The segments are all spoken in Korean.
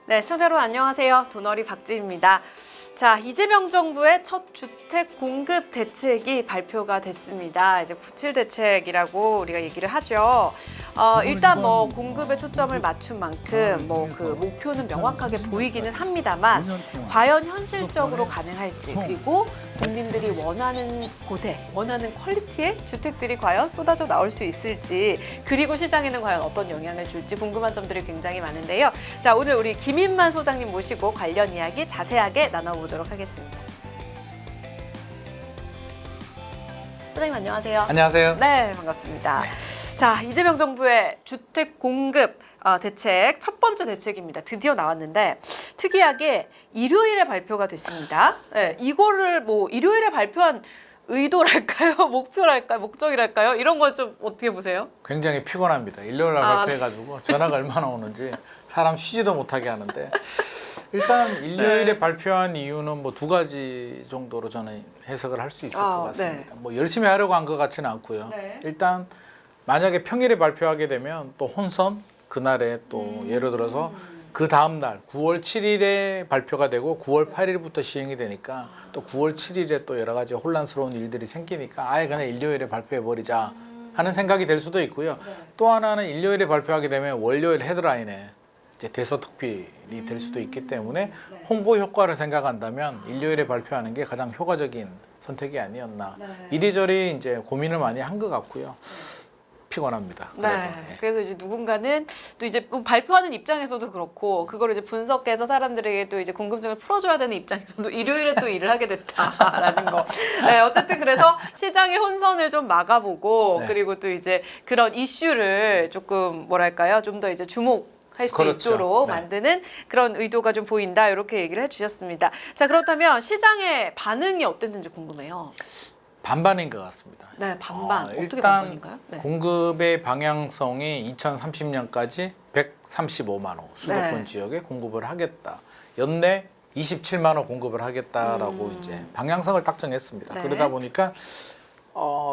네, 시청자 여러분 안녕하세요. 도너리 박지입니다. 자, 이재명 정부의 첫 주택 공급 대책이 발표가 됐습니다. 이제 97 대책이라고 우리가 얘기를 하죠. 일단 뭐 공급에 초점을 맞춘 만큼 뭐 그 목표는 명확하게 보이기는 합니다만 과연 현실적으로 가능할지, 그리고 국민들이 원하는 곳에 원하는 퀄리티의 주택들이 과연 쏟아져 나올 수 있을지, 그리고 시장에는 과연 어떤 영향을 줄지 궁금한 점들이 굉장히 많은데요. 자, 오늘 우리 김인만 소장님 모시고 관련 이야기 자세하게 나눠보도록 하겠습니다. 소장님 안녕하세요. 안녕하세요. 네, 반갑습니다. 자, 이재명 정부의 주택 공급 대책 첫 번째 대책입니다. 드디어 나왔는데 특이하게 일요일에 발표가 됐습니다. 네, 이거를 뭐 일요일에 발표한 의도랄까요? 목표랄까요? 목적이랄까요? 이런 거 좀 어떻게 보세요? 굉장히 피곤합니다. 일요일 날 발표해가지고 전화가 얼마나 오는지 사람 쉬지도 못하게 하는데, 일단 일요일에 발표한 이유는 뭐 두 가지 정도로 저는 해석을 할 수 있을 것 같습니다. 뭐 열심히 하려고 한 것 같지는 않고요. 일단 만약에 평일에 발표하게 되면 또 혼선, 그날에 또 예를 들어서 그 다음 날 9월 7일에 발표가 되고 9월 8일부터 시행이 되니까 또 9월 7일에 또 여러 가지 혼란스러운 일들이 생기니까 아예 그냥 일요일에 발표해 버리자 하는 생각이 될 수도 있고요. 또 하나는 일요일에 발표하게 되면 월요일 헤드라인에 이제 대서특필이 될 수도 있기 때문에 홍보 효과를 생각한다면 일요일에 발표하는 게 가장 효과적인 선택이 아니었나. 이리저리 이제 고민을 많이 한 것 같고요. 피곤합니다. 그래서 이제 누군가는 또 이제 뭐 발표하는 입장에서도 그렇고 그걸 이제 분석해서 사람들에게 또 이제 궁금증을 풀어줘야 되는 입장에서도 일요일에 또 일을 하게 됐다라는 거. 네, 어쨌든 그래서 시장의 혼선을 좀 막아보고 그리고 또 이제 그런 이슈를 조금 뭐랄까요, 좀 더 이제 할 수 있도록 만드는 그런 의도가 좀 보인다, 이렇게 얘기를 해주셨습니다. 자, 그렇다면 시장의 반응이 어땠는지 궁금해요. 반반인 것 같습니다. 네, 반반. 어떻게 일단 반반인가요? 네. 공급의 방향성이 2030년까지 135만 호 수도권 네. 지역에 공급을 하겠다. 연내 27만 호 공급을 하겠다라고 이제 방향성을 딱 정했습니다. 네. 그러다 보니까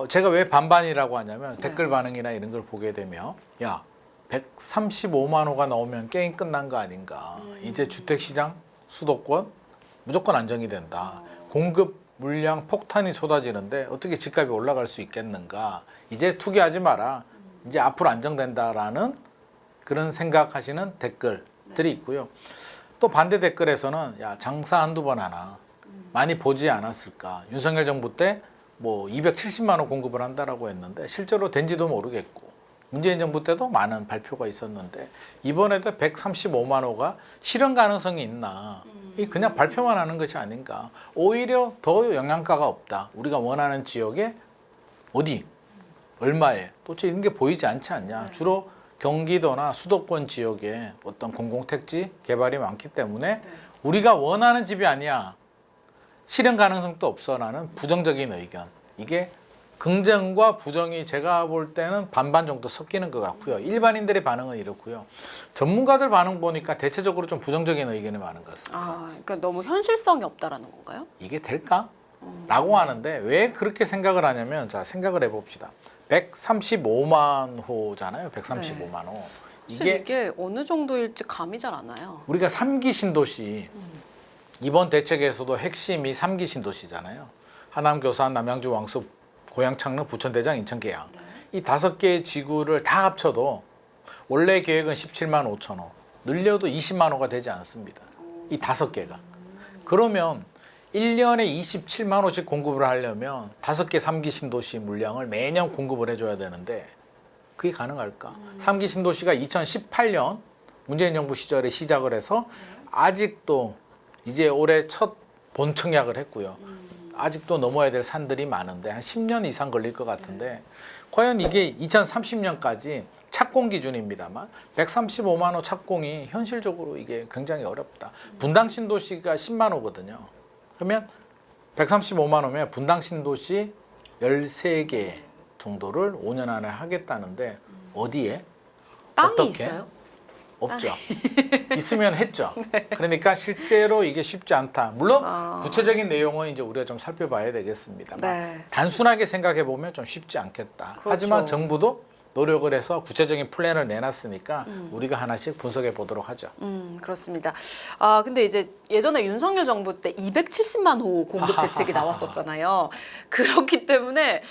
제가 왜 반반이라고 하냐면 댓글 반응이나 이런 걸 보게 되면, 야, 135만 호가 나오면 게임 끝난 거 아닌가. 이제 주택시장 수도권 무조건 안정이 된다. 공급 물량 폭탄이 쏟아지는데 어떻게 집값이 올라갈 수 있겠는가. 이제 투기하지 마라. 이제 앞으로 안정된다라는 그런 생각하시는 댓글들이 있고요. 또 반대 댓글에서는 야, 장사 한두 번 하나 많이 보지 않았을까. 윤석열 정부 때 뭐 270만 호 공급을 한다라고 했는데 실제로 된지도 모르겠고, 문재인 정부 때도 많은 발표가 있었는데 이번에도 135만 호가 실현 가능성이 있나. 이 그냥 발표만 하는 것이 아닌가. 오히려 더 영양가가 없다. 우리가 원하는 지역에 어디, 얼마에, 도대체 이런 게 보이지 않지 않냐. 주로 경기도나 수도권 지역에 어떤 공공택지 개발이 많기 때문에 우리가 원하는 집이 아니야. 실현 가능성도 없어라는 부정적인 의견. 이게 긍정과 부정이 제가 볼 때는 반반 정도 섞이는 것 같고요. 일반인들의 반응은 이렇고요. 전문가들 반응 보니까 대체적으로 좀 부정적인 의견이 많은 것 같습니다. 그러니까 너무 현실성이 없다라는 건가요? 이게 될까? 라고 하는데 왜 그렇게 생각을 하냐면, 자, 생각을 해봅시다. 135만 호잖아요. 135만 호. 이게 어느 정도일지 감이 잘 안 와요. 우리가 3기 신도시, 이번 대책에서도 핵심이 3기 신도시잖아요. 하남, 교산, 남양주, 왕숙, 고양, 창릉, 부천, 대장, 인천, 계양. 이 5개의 지구를 다 합쳐도 원래 계획은 17만 5천 호, 늘려도 20만 호가 되지 않습니다. 이 5개가. 그러면 1년에 27만 호씩 공급을 하려면 5개 3기 신도시 물량을 매년 공급을 해줘야 되는데 그게 가능할까? 3기 신도시가 2018년 문재인 정부 시절에 시작을 해서 아직도 이제 올해 첫 본청약을 했고요. 아직도 넘어야 될 산들이 많은데 한 10년 이상 걸릴 것 같은데, 과연 이게 2030년까지 착공 기준입니다만 135만 호 착공이 현실적으로 이게 굉장히 어렵다. 분당 신도시가 10만 호거든요. 그러면 135만 호면 분당 신도시 13개 정도를 5년 안에 하겠다는데 어디에? 땅이 어떻게? 있어요? 없죠. 있으면 했죠. 그러니까 실제로 이게 쉽지 않다. 물론 구체적인 내용은 이제 우리가 좀 살펴봐야 되겠습니다. 단순하게 생각해 보면 좀 쉽지 않겠다. 그렇죠. 하지만 정부도 노력을 해서 구체적인 플랜을 내놨으니까 우리가 하나씩 분석해 보도록 하죠. 그렇습니다. 근데 이제 예전에 윤석열 정부 때 270만 호 공급 대책이 나왔었잖아요. 그렇기 때문에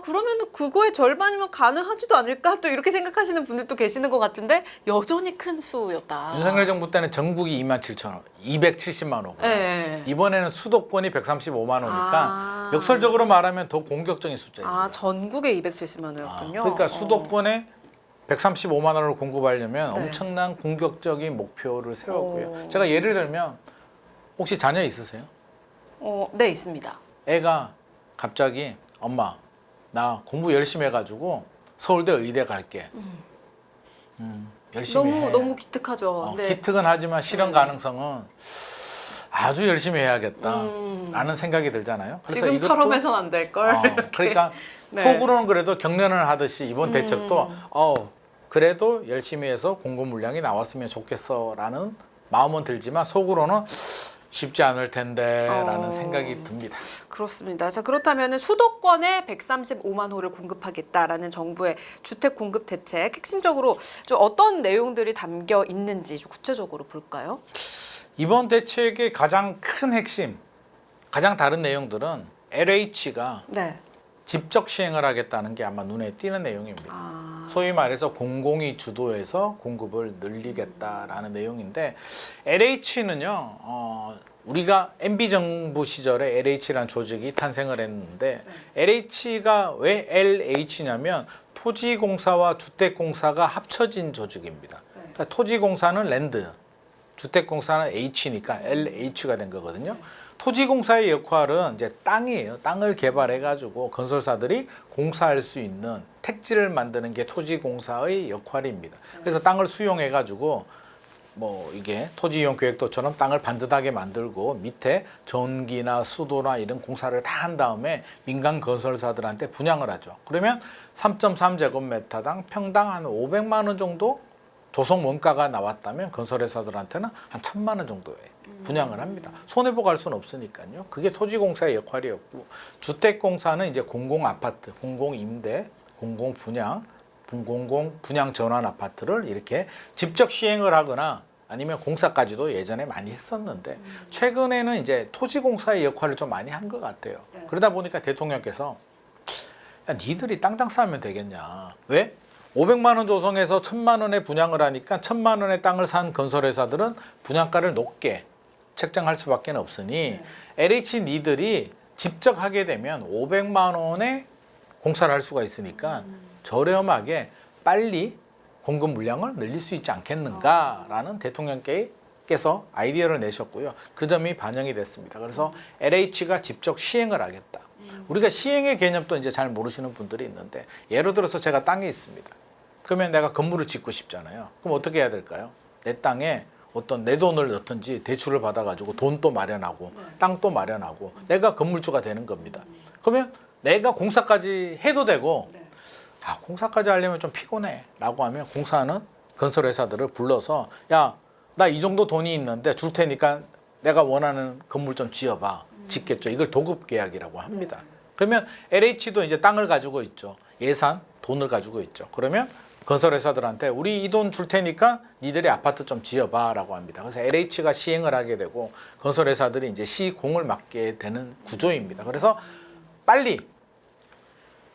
그러면 그거의 절반이면 가능하지도 않을까 또 이렇게 생각하시는 분들도 계시는 것 같은데 여전히 큰 수였다. 윤석열 정부 때는 전국이 27,000원, 270만 호. 네. 이번에는 수도권이 135만 호니까 역설적으로 말하면 더 공격적인 숫자입니다. 전국에 270만 호였군요. 그러니까 수도권에 135만 원을 공급하려면 네. 엄청난 공격적인 목표를 세웠고요. 제가 예를 들면 혹시 자녀 있으세요? 네, 있습니다. 애가 갑자기 엄마 나 공부 열심히 해가지고 서울대 의대 갈게. 열심히 해. 너무 기특하죠. 네. 기특은 하지만 실현 가능성은 아주 열심히 해야겠다 라는 생각이 들잖아요. 그래서 지금처럼 이것도 해선 안 될 걸. 그러니까 네. 속으로는 그래도 격려를 하듯이 이번 대책도 그래도 열심히 해서 공급 물량이 나왔으면 좋겠어라는 마음은 들지만 속으로는 쉽지 않을 텐데라는 생각이 듭니다. 그렇습니다. 자, 그렇다면 수도권에 135만 호를 공급하겠다라는 정부의 주택 공급 대책 핵심적으로 좀 어떤 내용들이 담겨 있는지 좀 구체적으로 볼까요? 이번 대책의 가장 큰 핵심, 가장 다른 내용들은 LH가 네. 직접 시행을 하겠다는 게 아마 눈에 띄는 내용입니다. 소위 말해서 공공이 주도해서 공급을 늘리겠다라는 내용인데 LH는요. 우리가 MB 정부 시절에 LH라는 조직이 탄생을 했는데 LH가 왜 LH냐면 토지공사와 주택공사가 합쳐진 조직입니다. 그러니까 토지공사는 랜드, 주택공사는 H니까 LH가 된 거거든요. 토지공사의 역할은 이제 땅이에요. 땅을 개발해가지고 건설사들이 공사할 수 있는 택지를 만드는 게 토지공사의 역할입니다. 그래서 땅을 수용해가지고 이게 토지이용 계획도처럼 땅을 반듯하게 만들고 밑에 전기나 수도나 이런 공사를 다 한 다음에 민간 건설사들한테 분양을 하죠. 그러면 3.3제곱미터당 평당 한 500만 원 정도 조성 원가가 나왔다면 건설회사들한테는 한 1,000만 원 정도에 분양을 합니다. 손해보고 할 수는 없으니까요. 그게 토지공사의 역할이었고 주택공사는 이제 공공아파트, 공공임대, 공공분양, 공공분양 전환 아파트를 이렇게 직접 시행을 하거나 아니면 공사까지도 예전에 많이 했었는데 최근에는 이제 토지공사의 역할을 좀 많이 한 것 같아요. 그러다 보니까 대통령께서 야, 니들이 땅 장사하면 되겠냐. 왜? 500만 원 조성해서 1,000만 원에 분양을 하니까 1,000만 원의 땅을 산 건설회사들은 분양가를 높게 책정할 수밖에 없으니 LH 니들이 직접 하게 되면 500만 원에 공사를 할 수가 있으니까 저렴하게 빨리 공급 물량을 늘릴 수 있지 않겠는가라는 대통령께서 아이디어를 내셨고요. 그 점이 반영이 됐습니다. 그래서 LH가 직접 시행을 하겠다. 우리가 시행의 개념도 이제 잘 모르시는 분들이 있는데 예를 들어서 제가 땅이 있습니다. 그러면 내가 건물을 짓고 싶잖아요. 그럼 어떻게 해야 될까요? 내 땅에 어떤 내 돈을 넣든지 대출을 받아가지고 돈도 마련하고 땅도 마련하고 내가 건물주가 되는 겁니다. 그러면 내가 공사까지 해도 되고 공사까지 하려면 좀 피곤해 라고 하면 공사는 건설회사들을 불러서 야, 나 이 정도 돈이 있는데 줄 테니까 내가 원하는 건물 좀 지어봐. 짓겠죠. 이걸 도급계약이라고 합니다. 그러면 LH도 이제 땅을 가지고 있죠. 예산, 돈을 가지고 있죠. 그러면 건설회사들한테 우리 이 돈 줄 테니까 니들이 아파트 좀 지어봐 라고 합니다. 그래서 LH가 시행을 하게 되고 건설회사들이 이제 시공을 맡게 되는 구조입니다. 그래서 빨리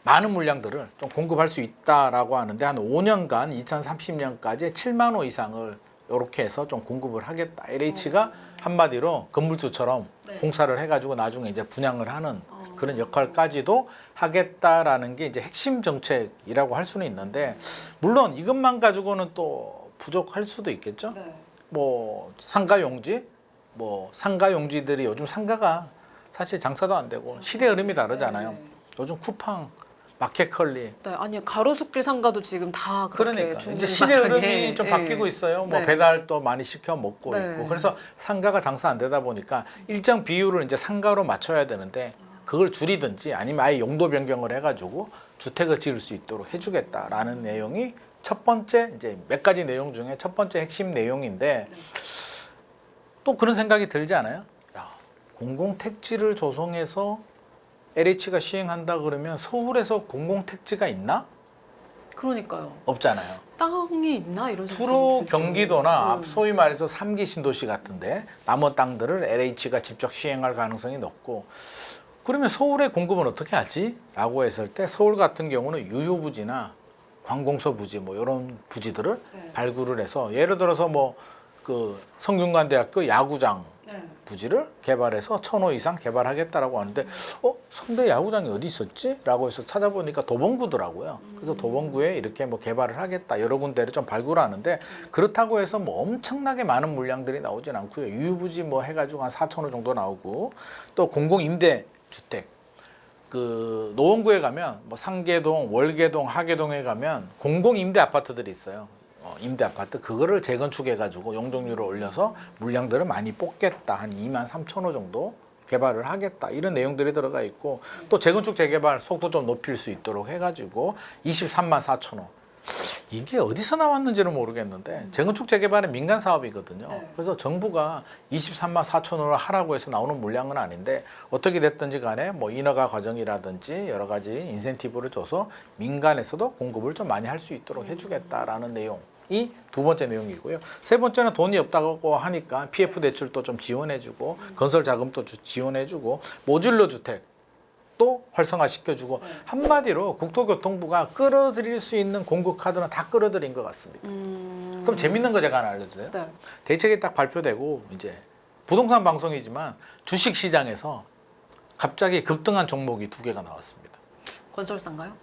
많은 물량들을 좀 공급할 수 있다라고 하는데 한 5년간 2030년까지 7만 호 이상을 이렇게 해서 좀 공급을 하겠다. LH가 한마디로 건물주처럼 공사를 해가지고 나중에 이제 분양을 하는 그런 역할까지도 하겠다라는 게 이제 핵심 정책이라고 할 수는 있는데 물론 이것만 가지고는 또 부족할 수도 있겠죠. 상가용지, 상가용지들이 요즘 상가가 사실 장사도 안 되고 시대 흐름이 다르잖아요. 요즘 쿠팡, 마켓컬리. 아니 가로수길 상가도 지금 다 그렇게 그러니까 이제 시대 흐름이 좀 바뀌고 있어요. 배달도 많이 시켜 먹고 있고. 그래서 상가가 장사 안 되다 보니까 일정 비율을 이제 상가로 맞춰야 되는데 그걸 줄이든지 아니면 아예 용도 변경을 해가지고 주택을 지을 수 있도록 해주겠다라는 내용이 첫 번째 이제 몇 가지 내용 중에 첫 번째 핵심 내용인데 또 그런 생각이 들지 않아요? 야, 공공택지를 조성해서 LH가 시행한다 그러면 서울에서 공공택지가 있나? 그러니까요. 없잖아요. 땅이 있나 이런 생각이 주로 좀 들죠. 경기도나 소위 말해서 3기 신도시 같은데 남은 땅들을 LH가 직접 시행할 가능성이 높고 그러면 서울의 공급은 어떻게 하지? 라고 했을 때 서울 같은 경우는 유휴부지나 관공서 부지 뭐 이런 부지들을 네. 발굴을 해서 예를 들어서 뭐 그 성균관대학교 야구장 네. 부지를 개발해서 1,000호 이상 개발하겠다라고 하는데 성대 야구장이 어디 있었지? 라고 해서 찾아보니까 도봉구더라고요. 그래서 도봉구에 이렇게 뭐 개발을 하겠다 여러 군데를 좀 발굴하는데 그렇다고 해서 뭐 엄청나게 많은 물량들이 나오진 않고요. 유휴부지 뭐 해가지고 한 4,000호 정도 나오고 또 공공임대주택 그 노원구에 가면 뭐 상계동, 월계동, 하계동에 가면 공공임대 아파트들이 있어요. 임대 아파트 그거를 재건축해 가지고 용적률을 올려서 물량들을 많이 뽑겠다. 한 23,000호 정도 개발을 하겠다. 이런 내용들이 들어가 있고 또 재건축 재개발 속도 좀 높일 수 있도록 해 가지고 234,000호. 이게 어디서 나왔는지는 모르겠는데 재건축 재개발은 민간 사업이거든요. 네. 그래서 정부가 234,000호를 하라고 해서 나오는 물량은 아닌데 어떻게 됐든지 간에 뭐 인허가 과정이라든지 여러 가지 인센티브를 줘서 민간에서도 공급을 좀 많이 할 수 있도록 해주겠다라는 내용이 두 번째 내용이고요. 세 번째는 돈이 없다고 하니까 PF 대출도 좀 지원해주고 건설 자금도 지원해주고 모듈러 주택 또 활성화시켜주고 한마디로 국토교통부가 끌어들일 수 있는 공급 카드는 다 끌어들인 것 같습니다. 그럼 재밌는 거 제가 하나 알려드려요. 네. 대책이 딱 발표되고 이제 부동산 방송이지만 주식 시장에서 갑자기 급등한 종목이 2개가 나왔습니다. 건설사인가요?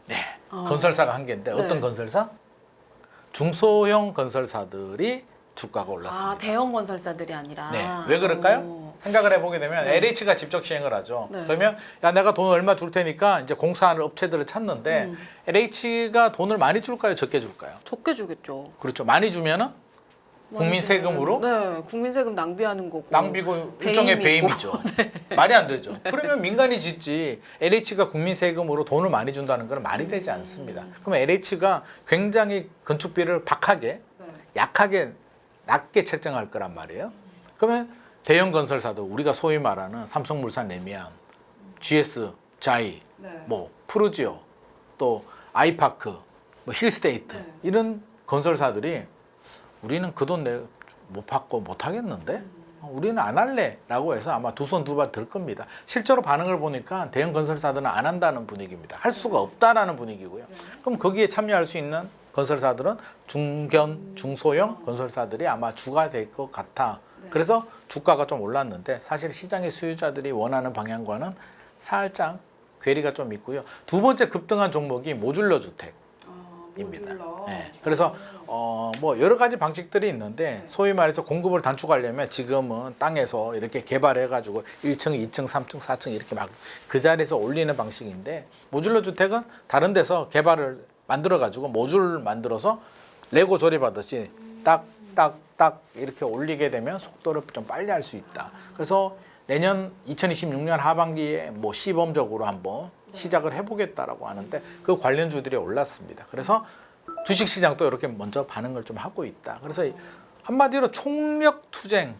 네, 건설사가 한 개인데 네. 어떤 건설사? 중소형 건설사들이 주가가 올랐습니다. 아, 대형 건설사들이 아니라. 네, 왜 그럴까요? 오. 생각을 해보게 되면 네. LH가 직접 시행을 하죠. 네. 그러면 야 내가 돈 얼마 줄 테니까 이제 공사하는 업체들을 찾는데 LH가 돈을 많이 줄까요, 적게 줄까요? 적게 주겠죠. 그렇죠. 많이 주면은 국민 세금으로 네, 국민 세금 낭비하는 거고. 낭비고 일종의 배임이죠. 말이 안 되죠. 그러면 민간이 짓지 LH가 국민 세금으로 돈을 많이 준다는 건 말이 되지 않습니다. 그럼 LH가 굉장히 건축비를 박하게 약하게 낮게 책정할 거란 말이에요. 그러면 대형 건설사도 우리가 소위 말하는 삼성물산 레미안, GS, 자이, 뭐 푸르지오, 또 아이파크, 뭐 힐스테이트 이런 건설사들이 우리는 그 돈 못 받고 못 하겠는데 우리는 안 할래라고 해서 아마 두 손 두 발 들 겁니다. 실제로 반응을 보니까 대형 건설사들은 안 한다는 분위기입니다. 할 수가 없다라는 분위기고요. 그럼 거기에 참여할 수 있는 건설사들은 중견, 중소형 건설사들이 아마 주가 될 것 같아. 그래서 주가가 좀 올랐는데 사실 시장의 수요자들이 원하는 방향과는 살짝 괴리가 좀 있고요. 두 번째 급등한 종목이 모듈러 주택입니다. 네. 그래서 뭐 여러 가지 방식들이 있는데 소위 말해서 공급을 단축하려면 지금은 땅에서 이렇게 개발해가지고 1층, 2층, 3층, 4층 이렇게 막 그 자리에서 올리는 방식인데 모듈러 주택은 다른 데서 개발을 만들어가지고 모듈 만들어서 레고 조립하듯이 딱 이렇게 올리게 되면 속도를 좀 빨리 할 수 있다. 그래서 내년 2026년 하반기에 뭐 시범적으로 한번 시작을 해보겠다라고 하는데 그 관련주들이 올랐습니다. 그래서 주식시장도 이렇게 먼저 반응을 좀 하고 있다. 그래서 한마디로 총력투쟁이라고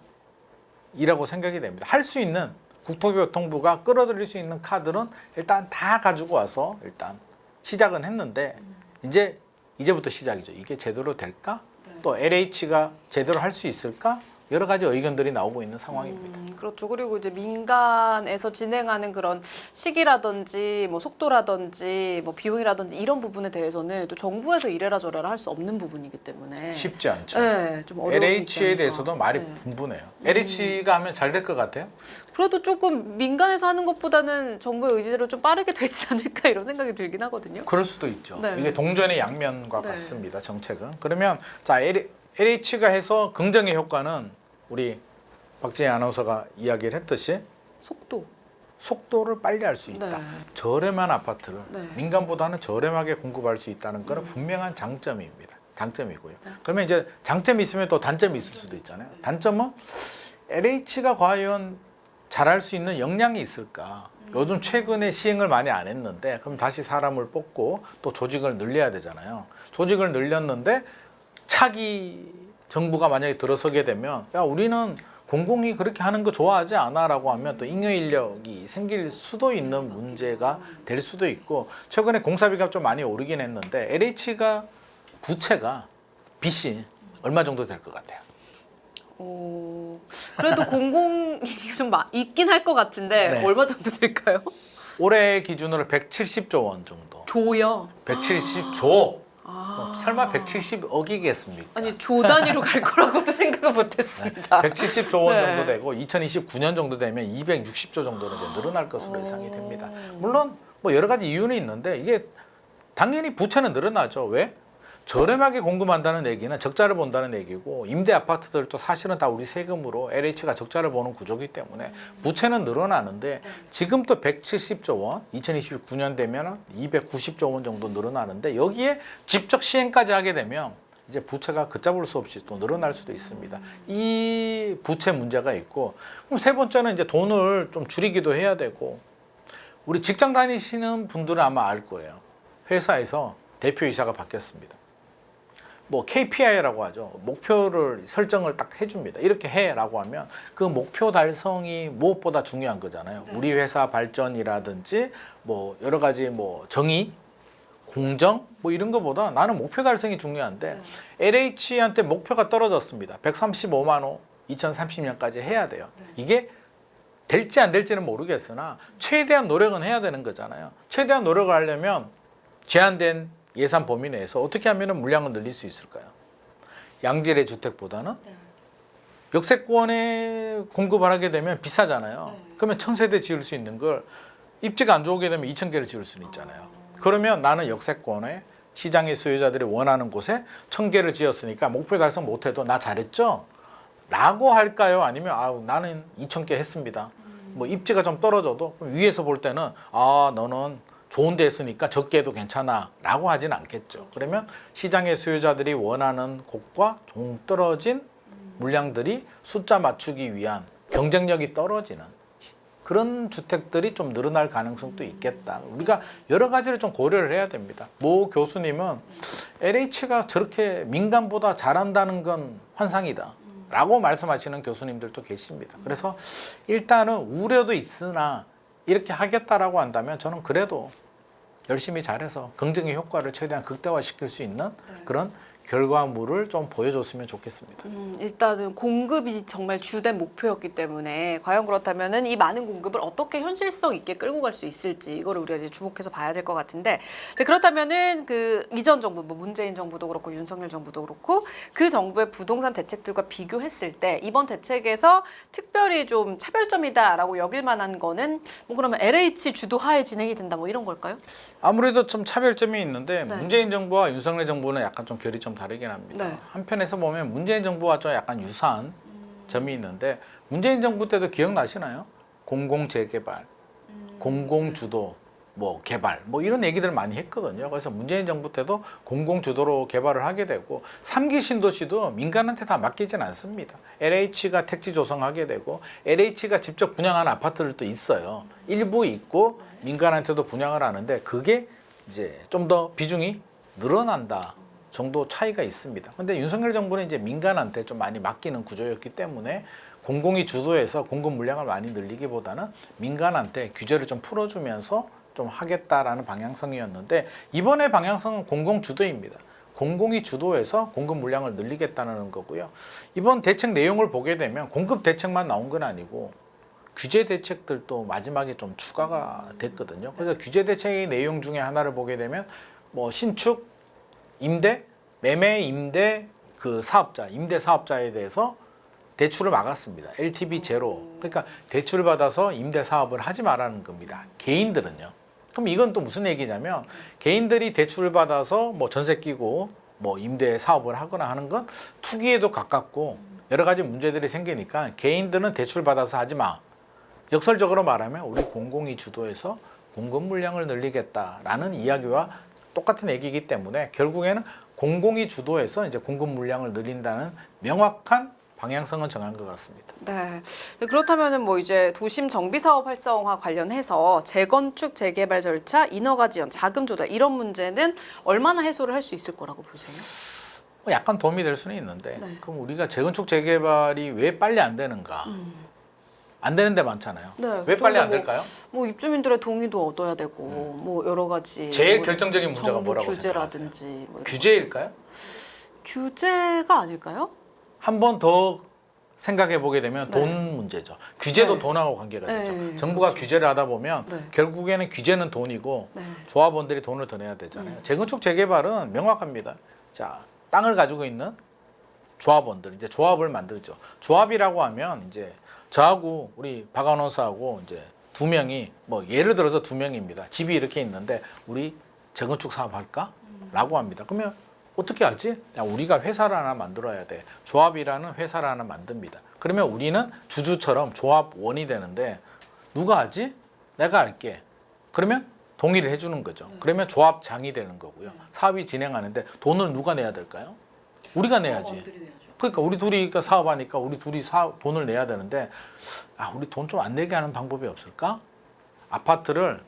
생각이 됩니다. 할 수 있는 국토교통부가 끌어들일 수 있는 카드는 일단 다 가지고 와서 일단 시작은 했는데 이제부터 시작이죠. 이게 제대로 될까? 또 LH가 제대로 할 수 있을까? 여러 가지 의견들이 나오고 있는 상황입니다. 그렇죠. 그리고 이제 민간에서 진행하는 그런 시기라든지 뭐 속도라든지 뭐 비용이라든지 이런 부분에 대해서는 또 정부에서 이래라 저래라 할 수 없는 부분이기 때문에 쉽지 않죠. 네, 좀 어려운 LH에 입장이죠. 대해서도 말이 네. 분분해요. LH가 하면 잘 될 것 같아요? 그래도 조금 민간에서 하는 것보다는 정부의 의지대로 좀 빠르게 되지 않을까 이런 생각이 들긴 하거든요. 그럴 수도 있죠. 네. 이게 동전의 양면과 네. 같습니다. 정책은. 그러면 자 LH가 해서 긍정의 효과는 우리 박진희 아나운서가 이야기를 했듯이 속도를 빨리 할 수 있다. 네. 저렴한 아파트를 네. 민간보다는 저렴하게 공급할 수 있다는 것은 분명한 장점입니다. 장점이고요. 그러면 이제 장점이 있으면 또 단점이 있을 수도 있잖아요. 단점은 LH가 과연 잘할 수 있는 역량이 있을까? 요즘 최근에 시행을 많이 안 했는데 그럼 다시 사람을 뽑고 또 조직을 늘려야 되잖아요. 조직을 늘렸는데 차기 정부가 만약에 들어서게 되면 야 우리는 공공이 그렇게 하는 거 좋아하지 않아라고 하면 또 잉여 인력이 생길 수도 있는 문제가 될 수도 있고 최근에 공사비가 좀 많이 오르긴 했는데 LH가 부채가 빚이 얼마 정도 될 것 같아요? 그래도 공공이 좀 있긴 할 것 같은데 네. 얼마 정도 될까요? 올해 기준으로 170조 원 정도. 조요. 170조? 설마 170억이겠습니까? 아니 조 단위로 갈 거라고도 생각을 못했습니다. 170조 원 네. 정도 되고 2029년 정도 되면 260조 정도로 이제 늘어날 것으로 예상이 됩니다. 물론 뭐 여러 가지 이유는 있는데 이게 당연히 부채는 늘어나죠. 왜? 저렴하게 공급한다는 얘기는 적자를 본다는 얘기고 임대 아파트들도 사실은 다 우리 세금으로 LH가 적자를 보는 구조이기 때문에 부채는 늘어나는데 지금 또 170조 원, 2029년 되면 290조 원 정도 늘어나는데 여기에 직접 시행까지 하게 되면 이제 부채가 걷잡을 수 없이 또 늘어날 수도 있습니다. 이 부채 문제가 있고 그럼 세 번째는 이제 돈을 좀 줄이기도 해야 되고 우리 직장 다니시는 분들은 아마 알 거예요. 회사에서 대표이사가 바뀌었습니다. 뭐 KPI라고 하죠. 목표를 설정을 딱 해줍니다. 이렇게 해라고 하면 그 목표 달성이 무엇보다 중요한 거잖아요. 우리 회사 발전이라든지 뭐 여러 가지 뭐 정의, 공정 뭐 이런 거보다 나는 목표 달성이 중요한데 LH한테 목표가 떨어졌습니다. 135만 호 2030년까지 해야 돼요. 이게 될지 안 될지는 모르겠으나 최대한 노력은 해야 되는 거잖아요. 최대한 노력을 하려면 제한된 예산 범위 내에서 어떻게 하면 물량을 늘릴 수 있을까요? 양질의 주택보다는 역세권에 공급을 하게 되면 비싸잖아요. 그러면 1000세대 지을 수 있는 걸 입지가 안 좋게 되면 2000개를 지을 수는 있잖아요. 그러면 나는 역세권에 시장의 수요자들이 원하는 곳에 1000개를 지었으니까 목표 달성 못해도 나 잘했죠? 라고 할까요? 아니면 나는 2000개 했습니다. 뭐 입지가 좀 떨어져도 위에서 볼 때는 너는 좋은 데 했으니까 적게 해도 괜찮아 라고 하진 않겠죠. 그러면 시장의 수요자들이 원하는 곳과 동떨어진 물량들이 숫자 맞추기 위한 경쟁력이 떨어지는 그런 주택들이 좀 늘어날 가능성도 있겠다. 우리가 여러 가지를 좀 고려를 해야 됩니다. 모 교수님은 LH가 저렇게 민간보다 잘한다는 건 환상이다 라고 말씀하시는 교수님들도 계십니다. 그래서 일단은 우려도 있으나 이렇게 하겠다라고 한다면 저는 그래도 열심히 잘해서 긍정의 효과를 최대한 극대화시킬 수 있는 그런 결과물을 좀 보여줬으면 좋겠습니다. 일단은 공급이 정말 주된 목표였기 때문에 과연 그렇다면은 이 많은 공급을 어떻게 현실성 있게 끌고 갈 수 있을지 이거를 우리가 이제 주목해서 봐야 될 것 같은데 그렇다면은 그 이전 정부 뭐 문재인 정부도 그렇고 윤석열 정부도 그렇고 그 정부의 부동산 대책들과 비교했을 때 이번 대책에서 특별히 좀 차별점이다라고 여길 만한 거는 뭐 그러면 LH 주도하에 진행이 된다 뭐 이런 걸까요? 아무래도 좀 차별점이 있는데 네. 문재인 정부와 윤석열 정부는 약간 좀 결이 좀 다르긴 합니다. 네. 한편에서 보면 문재인 정부와 좀 약간 유사한 점이 있는데 문재인 정부 때도 기억나시나요? 공공 재개발, 공공 주도 뭐 개발 뭐 이런 얘기들을 많이 했거든요. 그래서 문재인 정부 때도 공공 주도로 개발을 하게 되고 3기 신도시도 민간한테 다 맡기진 않습니다. LH가 택지 조성하게 되고 LH가 직접 분양한 아파트들도 있어요. 일부 있고 민간한테도 분양을 하는데 그게 이제 좀 더 비중이 늘어난다 정도 차이가 있습니다. 근데 윤석열 정부는 이제 민간한테 좀 많이 맡기는 구조였기 때문에 공공이 주도해서 공급 물량을 많이 늘리기보다는 민간한테 규제를 좀 풀어주면서 좀 하겠다라는 방향성이었는데 이번에 방향성은 공공 주도입니다. 공공이 주도해서 공급 물량을 늘리겠다는 거고요. 이번 대책 내용을 보게 되면 공급 대책만 나온 건 아니고 규제 대책들도 마지막에 좀 추가가 됐거든요. 그래서 규제 대책의 내용 중에 하나를 보게 되면 뭐 신축, 임대, 매매 임대 그 사업자, 임대 사업자에 대해서 대출을 막았습니다. LTV 제로. 그러니까 대출을 받아서 임대 사업을 하지 말라는 겁니다. 개인들은요. 그럼 이건 또 무슨 얘기냐면 개인들이 대출을 받아서 뭐 전세 끼고 뭐 임대 사업을 하거나 하는 건 투기에도 가깝고 여러 가지 문제들이 생기니까 개인들은 대출 받아서 하지 마. 역설적으로 말하면 우리 공공이 주도해서 공급 물량을 늘리겠다라는 이야기와 똑같은 얘기이기 때문에 결국에는 공공이 주도해서 이제 공급 물량을 늘린다는 명확한 방향성은 정한 것 같습니다. 네. 그렇다면은 뭐 이제 도심 정비 사업 활성화 관련해서 재건축, 재개발 절차, 인허가 지연, 자금 조달 이런 문제는 얼마나 해소를 할 수 있을 거라고 보세요? 뭐 약간 도움이 될 수는 있는데 네. 그럼 우리가 재건축 재개발이 왜 빨리 안 되는가? 안 되는 데 많잖아요. 네, 왜 빨리 안 뭐, 될까요? 뭐 입주민들의 동의도 얻어야 되고 뭐 여러 가지 제일 뭐 결정적인 문제가 정부 뭐라고 규제라든지 뭐 이런 규제일까요? 규제가 아닐까요? 한 번 더 생각해 보게 되면 네. 돈 문제죠. 규제도 네. 돈하고 관계가 되죠. 네, 정부가 규제를 하다 보면 네. 결국에는 규제는 돈이고 네. 조합원들이 돈을 더 내야 되잖아요. 재건축 재개발은 명확합니다. 자, 땅을 가지고 있는 조합원들 이제 조합을 만들죠. 조합이라고 하면 이제 저하고 우리 박 아나운서하고 이제 두 명이 뭐 예를 들어서 두 명입니다. 집이 이렇게 있는데 우리 재건축 사업 할까? 라고 합니다. 그러면 어떻게 하지? 야, 우리가 회사를 하나 만들어야 돼. 조합이라는 회사를 하나 만듭니다. 그러면 우리는 주주처럼 조합원이 되는데 누가 하지? 내가 할게. 그러면 동의를 해주는 거죠. 그러면 조합장이 되는 거고요. 사업이 진행하는데 돈을 누가 내야 될까요? 우리가 내야지. 그러니까 우리 둘이 사업하니까 우리 둘이 돈을 내야 되는데 우리 돈 좀 안 내게 하는 방법이 없을까? 아파트를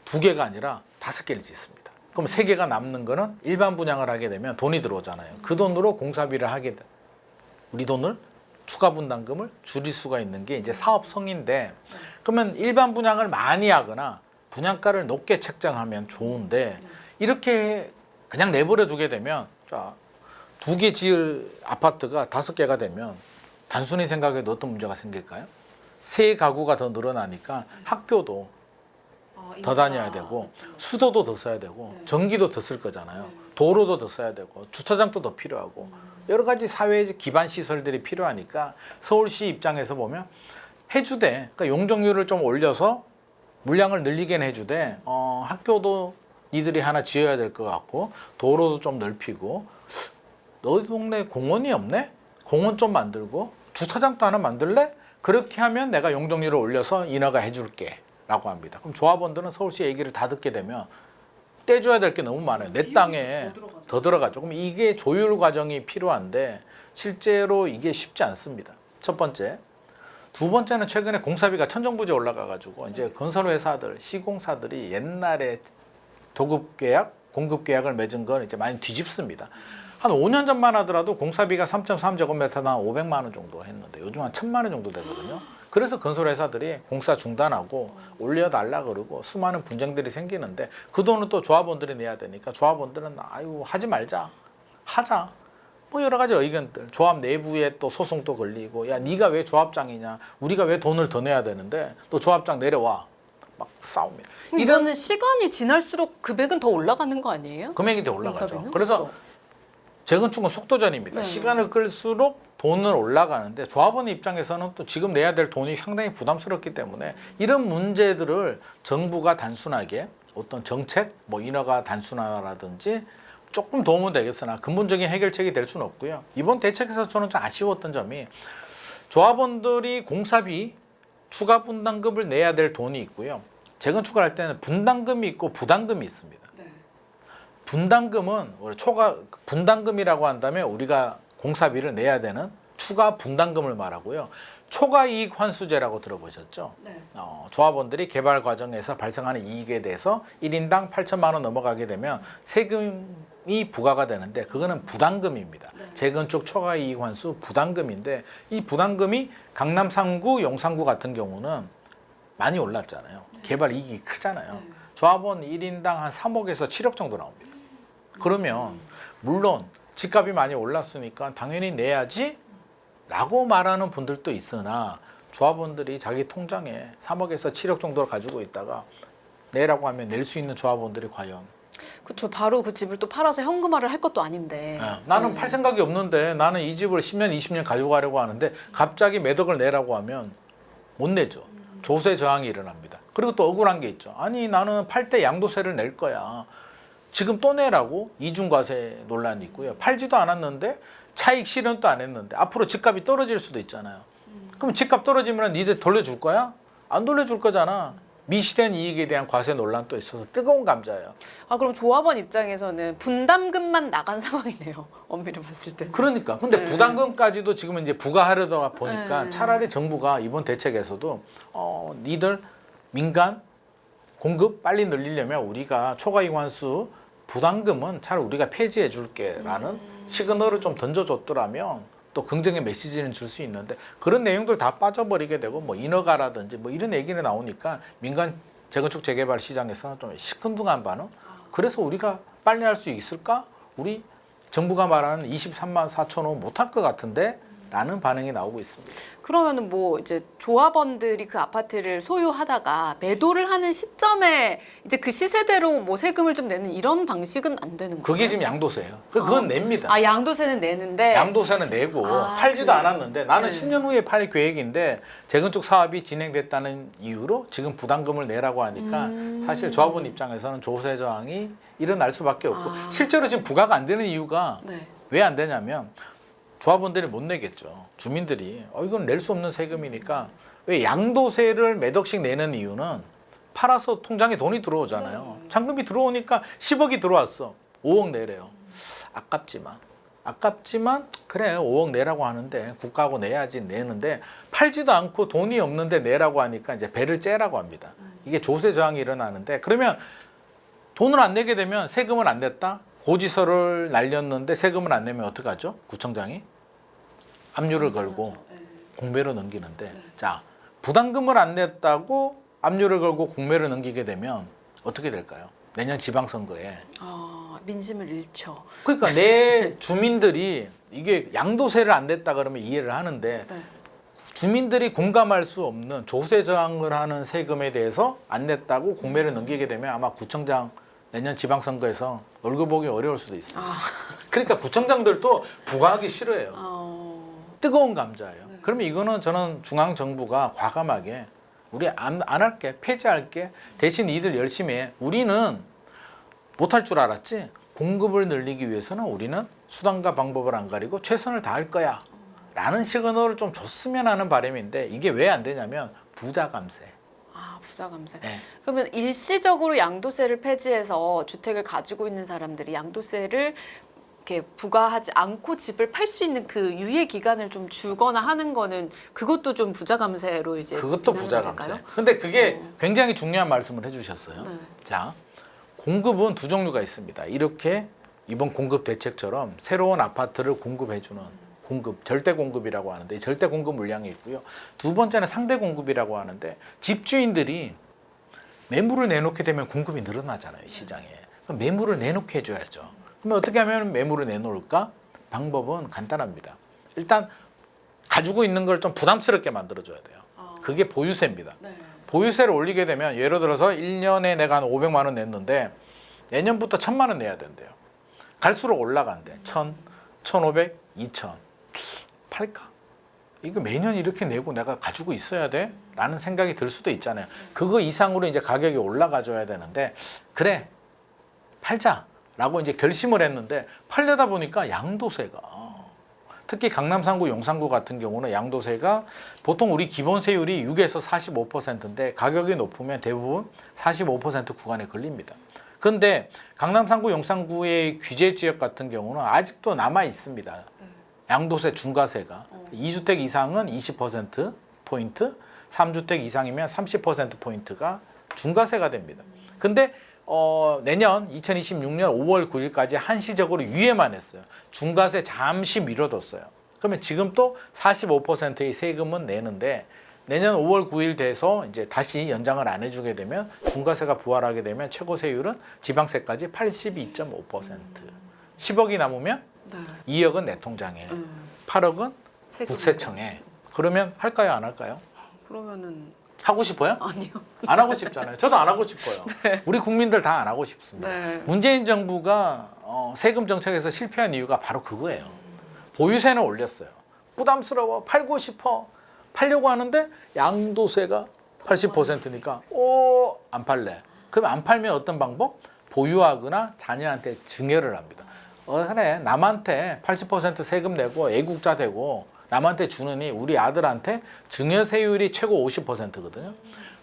2개가 아니라 5개를 짓습니다. 그럼 3개가 남는 거는 일반 분양을 하게 되면 돈이 들어오잖아요. 그 돈으로 공사비를 하게 돼. 우리 돈을 추가 분담금을 줄일 수가 있는 게 이제 사업성인데 그러면 일반 분양을 많이 하거나 분양가를 높게 책정하면 좋은데 이렇게 그냥 내버려 두게 되면 자 2개 지을 아파트가 5개가 되면 단순히 생각해도 어떤 문제가 생길까요? 세 가구가 더 늘어나니까 학교도 더 다녀야 되고 수도도 더 써야 되고 전기도 더 쓸 거잖아요. 도로도 더 써야 되고 주차장도 더 필요하고 여러 가지 사회 기반 시설들이 필요하니까 서울시 입장에서 보면 해주되 그러니까 용적률을 좀 올려서 물량을 늘리게는 해주되 학교도 니들이 하나 지어야 될 것 같고 도로도 좀 넓히고 너희 동네 공원이 없네? 공원 좀 만들고 주차장도 하나 만들래? 그렇게 하면 내가 용적률을 올려서 인허가 해줄게 라고 합니다. 그럼 조합원들은 서울시 얘기를 다 듣게 되면 떼줘야 될 게 너무 많아요. 내 땅에 더 들어가죠. 그럼 이게 조율 과정이 필요한데 실제로 이게 쉽지 않습니다. 첫 번째. 두 번째는 최근에 공사비가 천정부지에 올라가가지고 이제 건설회사들, 시공사들이 옛날에 도급 계약, 공급 계약을 맺은 건 이제 많이 뒤집습니다. 한 5년 전만 하더라도 공사비가 3.3제곱미터당 500만 원 정도 했는데 요즘 한 1000만 원 정도 되거든요. 그래서 건설회사들이 공사 중단하고 올려달라 그러고 수많은 분쟁들이 생기는데 그 돈은 또 조합원들이 내야 되니까 조합원들은 아유 하지 말자, 하자. 뭐 여러 가지 의견들, 조합 내부에 또 소송도 걸리고 야 네가 왜 조합장이냐, 우리가 왜 돈을 더 내야 되는데 또 조합장 내려와. 막 싸웁니다. 이거는 시간이 지날수록 금액은 더 올라가는 거 아니에요? 금액이 더 올라가죠. 공사비는? 그래서 그렇죠. 재건축은 속도전입니다. 네. 시간을 끌수록 돈은 올라가는데 조합원 입장에서는 또 지금 내야 될 돈이 상당히 부담스럽기 때문에 이런 문제들을 정부가 단순하게 어떤 정책, 뭐 인허가 단순화라든지 조금 도움은 되겠으나 근본적인 해결책이 될 수는 없고요. 이번 대책에서 저는 좀 아쉬웠던 점이 조합원들이 공사비 추가 분담금을 내야 될 돈이 있고요. 재건축을 할 때는 분담금이 있고 부담금이 있습니다. 분담금은 분담금이라고 한다면 우리가 공사비를 내야 되는 추가 분담금을 말하고요. 초과이익 환수제라고 들어보셨죠? 네. 조합원들이 개발 과정에서 발생하는 이익에 대해서 1인당 8천만 원 넘어가게 되면 세금이 부과가 되는데 그거는 부담금입니다. 재건축 초과이익 환수 부담금인데 이 부담금이 강남 3구, 용산구 같은 경우는 많이 올랐잖아요. 개발 이익이 크잖아요. 조합원 1인당 한 3억에서 7억 정도 나옵니다. 그러면 물론 집값이 많이 올랐으니까 당연히 내야지 라고 말하는 분들도 있으나 조합원들이 자기 통장에 3억에서 7억 정도를 가지고 있다가 내라고 하면 낼 수 있는 조합원들이 과연 그렇죠. 바로 그 집을 또 팔아서 현금화를 할 것도 아닌데. 나는 팔 생각이 없는데 나는 이 집을 10년, 20년 가지고 가려고 하는데 갑자기 몇 억을 내라고 하면 못 내죠. 조세 저항이 일어납니다. 그리고 또 억울한 게 있죠. 아니 나는 팔 때 양도세를 낼 거야. 지금 또 내라고 이중과세 논란이 있고요. 팔지도 않았는데 차익 실현도 안 했는데 앞으로 집값이 떨어질 수도 있잖아요. 그럼 집값 떨어지면 니들 돌려줄 거야? 안 돌려줄 거잖아. 미실현 이익에 대한 과세 논란도 있어서 뜨거운 감자예요. 그럼 조합원 입장에서는 분담금만 나간 상황이네요. 엄밀히 봤을 때. 그러니까 근데 부담금까지도 지금 이제 부과하려다 보니까 네. 차라리 정부가 이번 대책에서도 니들 민간 공급 빨리 늘리려면 우리가 초과이익 환수 부담금은 차라리 우리가 폐지해 줄게라는 시그널을 좀 던져줬더라면 또 긍정의 메시지는 줄 수 있는데 그런 내용들 다 빠져버리게 되고 뭐 인허가라든지 뭐 이런 얘기를 나오니까 민간 재건축 재개발 시장에서는 좀 시큰둥한 반응. 그래서 우리가 빨리 할 수 있을까? 우리 정부가 말하는 23만 4천 호 못할 것 같은데? 라는 반응이 나오고 있습니다. 그러면은 뭐 이제 조합원들이 그 아파트를 소유하다가 매도를 하는 시점에 이제 그 시세대로 뭐 세금을 좀 내는 이런 방식은 안 되는 거예요? 그게 지금 양도세예요. 그건 냅니다. 아, 양도세는 내는데 양도세는 내고 아, 팔지도 그래요? 않았는데 나는 네. 10년 후에 팔 계획인데 재건축 사업이 진행됐다는 이유로 지금 부담금을 내라고 하니까 사실 조합원 입장에서는 조세 저항이 일어날 수밖에 없고 실제로 지금 부과가 안 되는 이유가 네. 왜 안 되냐면 조합원들이 못 내겠죠. 주민들이 이건 낼 수 없는 세금이니까 왜 양도세를 몇 억씩 내는 이유는 팔아서 통장에 돈이 들어오잖아요. 잔금이 들어오니까 10억이 들어왔어. 5억 내래요. 아깝지만 그래 5억 내라고 하는데 국가하고 내야지 내는데 팔지도 않고 돈이 없는데 내라고 하니까 이제 배를 째라고 합니다. 이게 조세 저항이 일어나는데 그러면 돈을 안 내게 되면 세금을 안 냈다? 고지서를 날렸는데 세금을 안 내면 어떡하죠? 구청장이 압류를 걸고 공매로 넘기는데 자 부담금을 안 냈다고 압류를 걸고 공매로 넘기게 되면 어떻게 될까요? 내년 지방선거에 민심을 잃죠. 그러니까 내 주민들이 이게 양도세를 안 냈다 그러면 이해를 하는데 네. 주민들이 공감할 수 없는 조세 저항을 하는 세금에 대해서 안 냈다고 공매를 넘기게 되면 아마 구청장 내년 지방선거에서 얼굴 보기 어려울 수도 있어요. 그러니까 구청장들도 부과하기 싫어해요. 뜨거운 감자예요. 그러면 이거는 저는 중앙정부가 과감하게 우리 안 할게, 폐지할게. 대신 이들 열심히 해. 우리는 못할 줄 알았지. 공급을 늘리기 위해서는 우리는 수단과 방법을 안 가리고 최선을 다할 거야. 라는 시그널을 좀 줬으면 하는 바람인데 이게 왜 안 되냐면 부자 감세. 부자 감세. 네. 그러면 일시적으로 양도세를 폐지해서 주택을 가지고 있는 사람들이 양도세를 이렇게 부과하지 않고 집을 팔 수 있는 그 유예 기간을 좀 주거나 하는 거는 그것도 좀 부자 감세로 이제 그것도 비난이 부자 될까요? 감세. 근데 그게 굉장히 중요한 말씀을 해주셨어요. 네. 자, 공급은 두 종류가 있습니다. 이렇게 이번 공급 대책처럼 새로운 아파트를 공급해주는 공급, 절대 공급이라고 하는데 이 절대 공급 물량이 있고요. 두 번째는 상대 공급이라고 하는데 집주인들이 매물을 내놓게 되면 공급이 늘어나잖아요, 시장에. 그럼 매물을 내놓게 해줘야죠. 그러면 어떻게 하면 매물을 내놓을까? 방법은 간단합니다. 일단 가지고 있는 걸 좀 부담스럽게 만들어줘야 돼요. 그게 보유세입니다. 네. 보유세를 올리게 되면 예를 들어서 1년에 내가 한 500만 원 냈는데 내년부터 1000만 원 내야 된대요. 갈수록 올라간대. 1000, 1500, 2000. 팔까? 이거 매년 이렇게 내고 내가 가지고 있어야 돼? 라는 생각이 들 수도 있잖아요. 그거 이상으로 이제 가격이 올라가 줘야 되는데 그래 팔자 라고 이제 결심을 했는데 팔려다 보니까 양도세가 특히 강남 3구, 용산구 같은 경우는 양도세가 보통 우리 기본세율이 6에서 45%인데 가격이 높으면 대부분 45% 구간에 걸립니다. 그런데 강남 3구, 용산구의 규제 지역 같은 경우는 아직도 남아 있습니다. 양도세 중과세가 2주택 이상은 20%포인트, 3주택 이상이면 30%포인트가 중과세가 됩니다. 근데 내년 2026년 5월 9일까지 한시적으로 유예만 했어요. 중과세 잠시 미뤄뒀어요. 그러면 지금 또 45%의 세금은 내는데 내년 5월 9일 돼서 이제 다시 연장을 안 해주게 되면 중과세가 부활하게 되면 최고 세율은 지방세까지 82.5%. 10억이 남으면 네. 2억은 내 통장에, 8억은 세금. 국세청에. 그러면 할까요, 안 할까요? 그러면은 하고 싶어요? 아니요. 안 하고 싶잖아요. 저도 안 하고 싶어요. 우리 국민들 다 안 하고 싶습니다. 네. 문재인 정부가 세금 정책에서 실패한 이유가 바로 그거예요. 보유세는 올렸어요. 부담스러워, 팔고 싶어. 팔려고 하는데 양도세가 80%니까 안 팔래. 그럼 안 팔면 어떤 방법? 보유하거나 자녀한테 증여를 합니다. 그래 남한테 80% 세금 내고 애국자 되고 남한테 주느니 우리 아들한테 증여세율이 최고 50%거든요.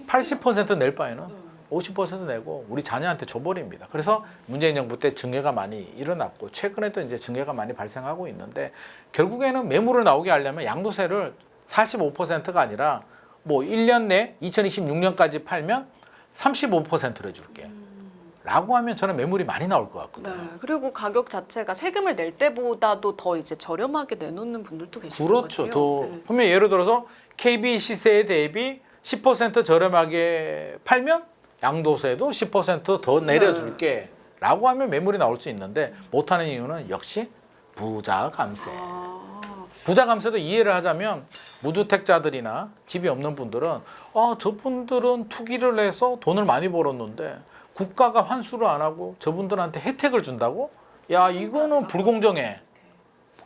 80% 낼 바에는 50% 내고 우리 자녀한테 줘버립니다. 그래서 문재인 정부 때 증여가 많이 일어났고 최근에도 이제 증여가 많이 발생하고 있는데 결국에는 매물을 나오게 하려면 양도세를 45%가 아니라 뭐 1년 내 2026년까지 팔면 35%를 해줄게. 라고 하면 저는 매물이 많이 나올 것 네. 같거든요. 그리고 가격 자체가 세금을 낼 때보다도 더 이제 저렴하게 내놓는 분들도 계실 것 그렇죠. 같아요. 더 네. 그러면 예를 들어서 KB 시세에 대비 10% 저렴하게 팔면 양도세도 10%더 내려줄게 라고 하면 매물이 나올 수 있는데 못하는 이유는 역시 부자 감세. 부자 감세도 이해를 하자면 무주택자들이나 집이 없는 분들은 저분들은 투기를 해서 돈을 많이 벌었는데 국가가 환수를 안 하고 저분들한테 혜택을 준다고? 야, 이거는 불공정해.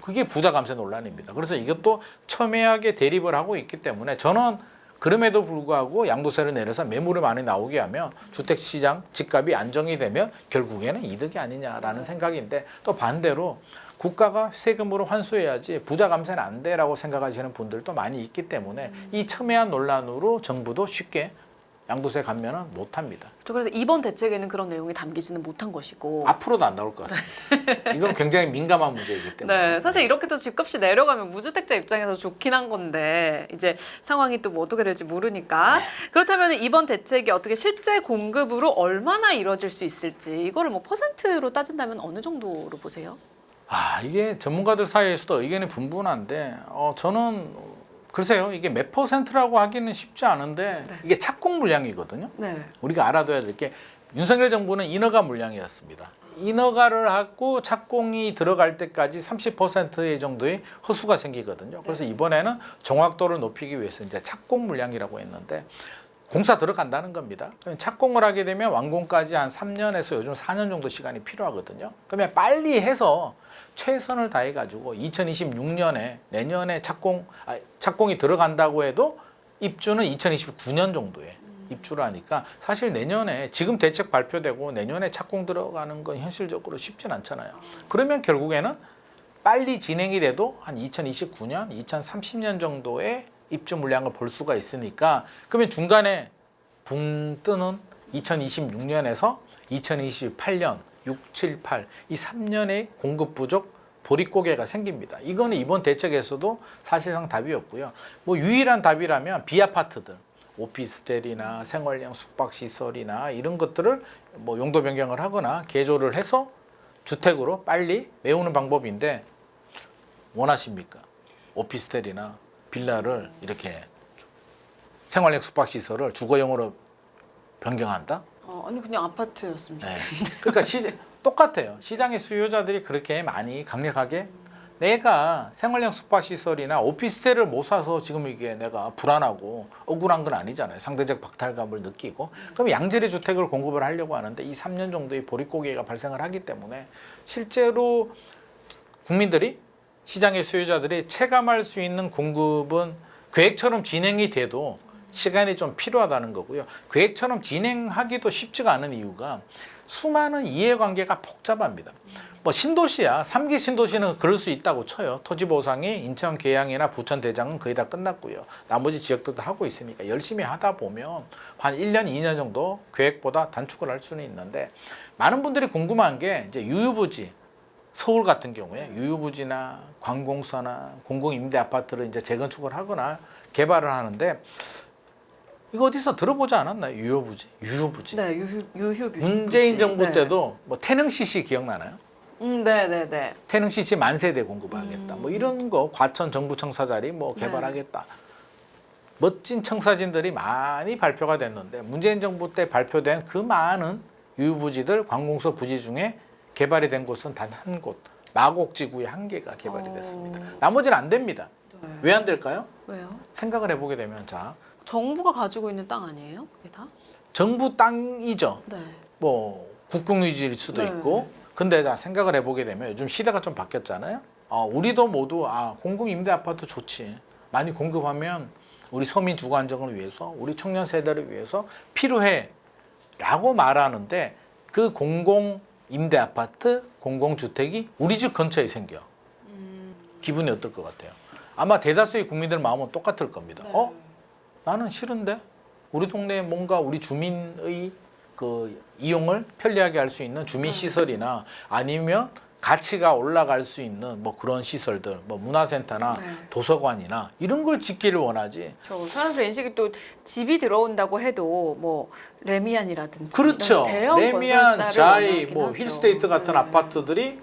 그게 부자 감세 논란입니다. 그래서 이것도 첨예하게 대립을 하고 있기 때문에 저는 그럼에도 불구하고 양도세를 내려서 매물이 많이 나오게 하면 주택시장 집값이 안정이 되면 결국에는 이득이 아니냐라는 생각인데 또 반대로 국가가 세금으로 환수해야지 부자 감세는 안 돼라고 생각하시는 분들도 많이 있기 때문에 이 첨예한 논란으로 정부도 쉽게 양도세 감면은 못합니다. 그래서 이번 대책에는 그런 내용이 담기지는 못한 것이고. 앞으로도 안 나올 것 같습니다. 이건 굉장히 민감한 문제이기 때문에. 네, 사실 이렇게 또 집값이 내려가면 무주택자 입장에서 좋긴 한 건데 이제 상황이 또 뭐 어떻게 될지 모르니까 그렇다면 이번 대책이 어떻게 실제 공급으로 얼마나 이루어질 수 있을지 이거를 뭐 퍼센트로 따진다면 어느 정도로 보세요? 이게 전문가들 사이에서도 의견이 분분한데 저는 글쎄요, 이게 몇 퍼센트라고 하기는 쉽지 않은데 이게 착공 물량이거든요. 네. 우리가 알아둬야 될 게 윤석열 정부는 인허가 물량이었습니다. 인허가를 하고 착공이 들어갈 때까지 30%의 정도의 허수가 생기거든요. 그래서 이번에는 정확도를 높이기 위해서 이제 착공 물량이라고 했는데 공사 들어간다는 겁니다. 착공을 하게 되면 완공까지 한 3년에서 요즘 4년 정도 시간이 필요하거든요. 그러면 빨리 해서 최선을 다해가지고 2026년에 내년에 착공이 들어간다고 해도 입주는 2029년 정도에 입주를 하니까 사실 내년에 지금 대책 발표되고 내년에 착공 들어가는 건 현실적으로 쉽진 않잖아요. 그러면 결국에는 빨리 진행이 돼도 한 2029년, 2030년 정도의 입주 물량을 볼 수가 있으니까 그러면 중간에 붕 뜨는 2026년에서 2028년 6, 7, 8 이 3년의 공급 부족 보릿고개가 생깁니다. 이거는 이번 대책에서도 사실상 답이었고요. 뭐 유일한 답이라면 비아파트들, 오피스텔이나 생활형 숙박시설이나 이런 것들을 뭐 용도 변경을 하거나 개조를 해서 주택으로 빨리 메우는 방법인데 원하십니까? 오피스텔이나 빌라를 이렇게 생활형 숙박시설을 주거용으로 변경한다? 아니 그냥 아파트였으면 네. 좋겠는데. 그러니까 똑같아요. 시장의 수요자들이 그렇게 많이 강력하게 내가 생활형 숙박시설이나 오피스텔을 못 사서 지금 이게 내가 불안하고 억울한 건 아니잖아요. 상대적 박탈감을 느끼고. 그럼 양질의 주택을 공급을 하려고 하는데 이 3년 정도의 보릿고개가 발생을 하기 때문에 실제로 국민들이 시장의 수요자들이 체감할 수 있는 공급은 계획처럼 진행이 돼도 시간이 좀 필요하다는 거고요. 계획처럼 진행하기도 쉽지가 않은 이유가 수많은 이해관계가 복잡합니다. 뭐 신도시야, 3기 신도시는 그럴 수 있다고 쳐요. 토지 보상이 인천 계양이나 부천 대장은 거의 다 끝났고요. 나머지 지역들도 하고 있으니까 열심히 하다 보면 한 1년, 2년 정도 계획보다 단축을 할 수는 있는데 많은 분들이 궁금한 게 이제 유유부지, 서울 같은 경우에 유유부지나 관공서나 공공임대 아파트를 이제 재건축을 하거나 개발을 하는데 이거 어디서 들어보지 않았나요? 유유부지. 네, 유휴. 문재인 정부 때도 뭐 태릉CC 기억나나요? 네. 태릉CC 만세대 공급하겠다. 뭐 이런 거 과천 정부 청사자리 뭐 개발하겠다. 멋진 청사진들이 많이 발표가 됐는데 문재인 정부 때 발표된 그 많은 유유부지들 관공서 부지 중에 개발이 된 곳은 단 한 곳, 마곡지구의 한 개가 개발이 됐습니다. 나머지는 안 됩니다. 왜 안 될까요? 왜요? 생각을 해보게 되면 자, 정부가 가지고 있는 땅 아니에요? 그게 다? 정부 땅이죠. 네. 뭐 국공유지일 수도 네. 있고. 근데 자 생각을 해보게 되면 요즘 시대가 좀 바뀌었잖아요. 우리도 모두 공공임대 아파트 좋지. 많이 공급하면 우리 서민 주거 안정을 위해서, 우리 청년 세대를 위해서 필요해라고 말하는데 그 공공임대 아파트, 공공주택이 우리 집 근처에 생겨. 기분이 어떨 것 같아요? 아마 대다수의 국민들 마음은 똑같을 겁니다. 네. 나는 싫은데 우리 동네에 뭔가 우리 주민의 그 이용을 편리하게 할 수 있는 주민 시설이나 아니면 가치가 올라갈 수 있는 뭐 그런 시설들, 뭐 문화센터나 네. 도서관이나 이런 걸 짓기를 원하지. 저 사람들 인식이 또 집이 들어온다고 해도 뭐 레미안이라든지 그렇죠. 이런 대형 레미안, 건설사를 자이, 원하긴 뭐 하죠. 힐스테이트 같은 네. 아파트들이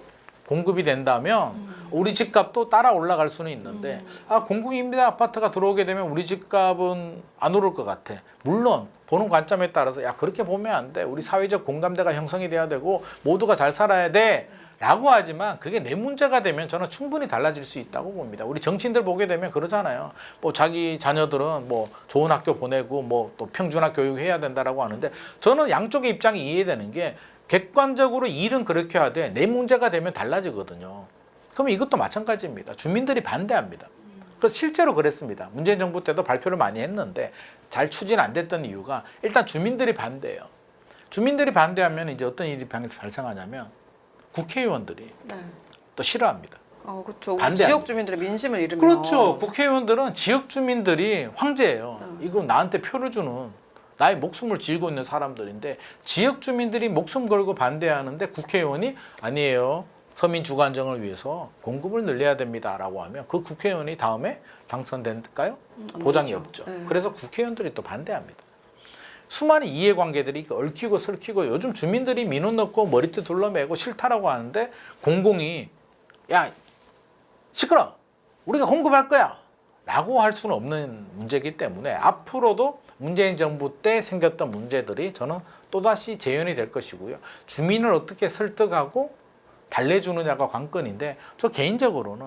공급이 된다면 우리 집값도 따라 올라갈 수는 있는데 공공임대 아파트가 들어오게 되면 우리 집값은 안 오를 것 같아. 물론 보는 관점에 따라서 야 그렇게 보면 안 돼. 우리 사회적 공감대가 형성이 돼야 되고 모두가 잘 살아야 돼. 라고 하지만 그게 내 문제가 되면 저는 충분히 달라질 수 있다고 봅니다. 우리 정치인들 보게 되면 그러잖아요. 뭐 자기 자녀들은 뭐 좋은 학교 보내고 뭐 또 평준화 교육해야 된다라고 하는데 저는 양쪽의 입장이 이해되는 게 객관적으로 일은 그렇게 하되 내 문제가 되면 달라지거든요. 그럼 이것도 마찬가지입니다. 주민들이 반대합니다. 그래서 실제로 그랬습니다. 문재인 정부 때도 발표를 많이 했는데 잘 추진 안 됐던 이유가 일단 주민들이 반대해요. 주민들이 반대하면 이제 어떤 일이 발생하냐면 국회의원들이 네. 또 싫어합니다. 그렇죠. 반대합니다. 지역 주민들의 민심을 잃으면 그렇죠. 국회의원들은 지역 주민들이 황제예요. 이거 나한테 표를 주는 나의 목숨을 쥐고 있는 사람들인데 지역 주민들이 목숨 걸고 반대하는데 국회의원이 아니에요. 서민 주거 안정을 위해서 공급을 늘려야 됩니다라고 하면 그 국회의원이 다음에 당선될까요? 보장이 되죠. 없죠. 네. 그래서 국회의원들이 또 반대합니다. 수많은 이해관계들이 얽히고 설키고 요즘 주민들이 민원 넣고 머리띠 둘러매고 싫다라고 하는데 공공이 야 시끄러 우리가 공급할 거야 라고 할 수는 없는 문제이기 때문에 앞으로도 문재인 정부 때 생겼던 문제들이 저는 또다시 재현이 될 것이고요. 주민을 어떻게 설득하고 달래주느냐가 관건인데 저 개인적으로는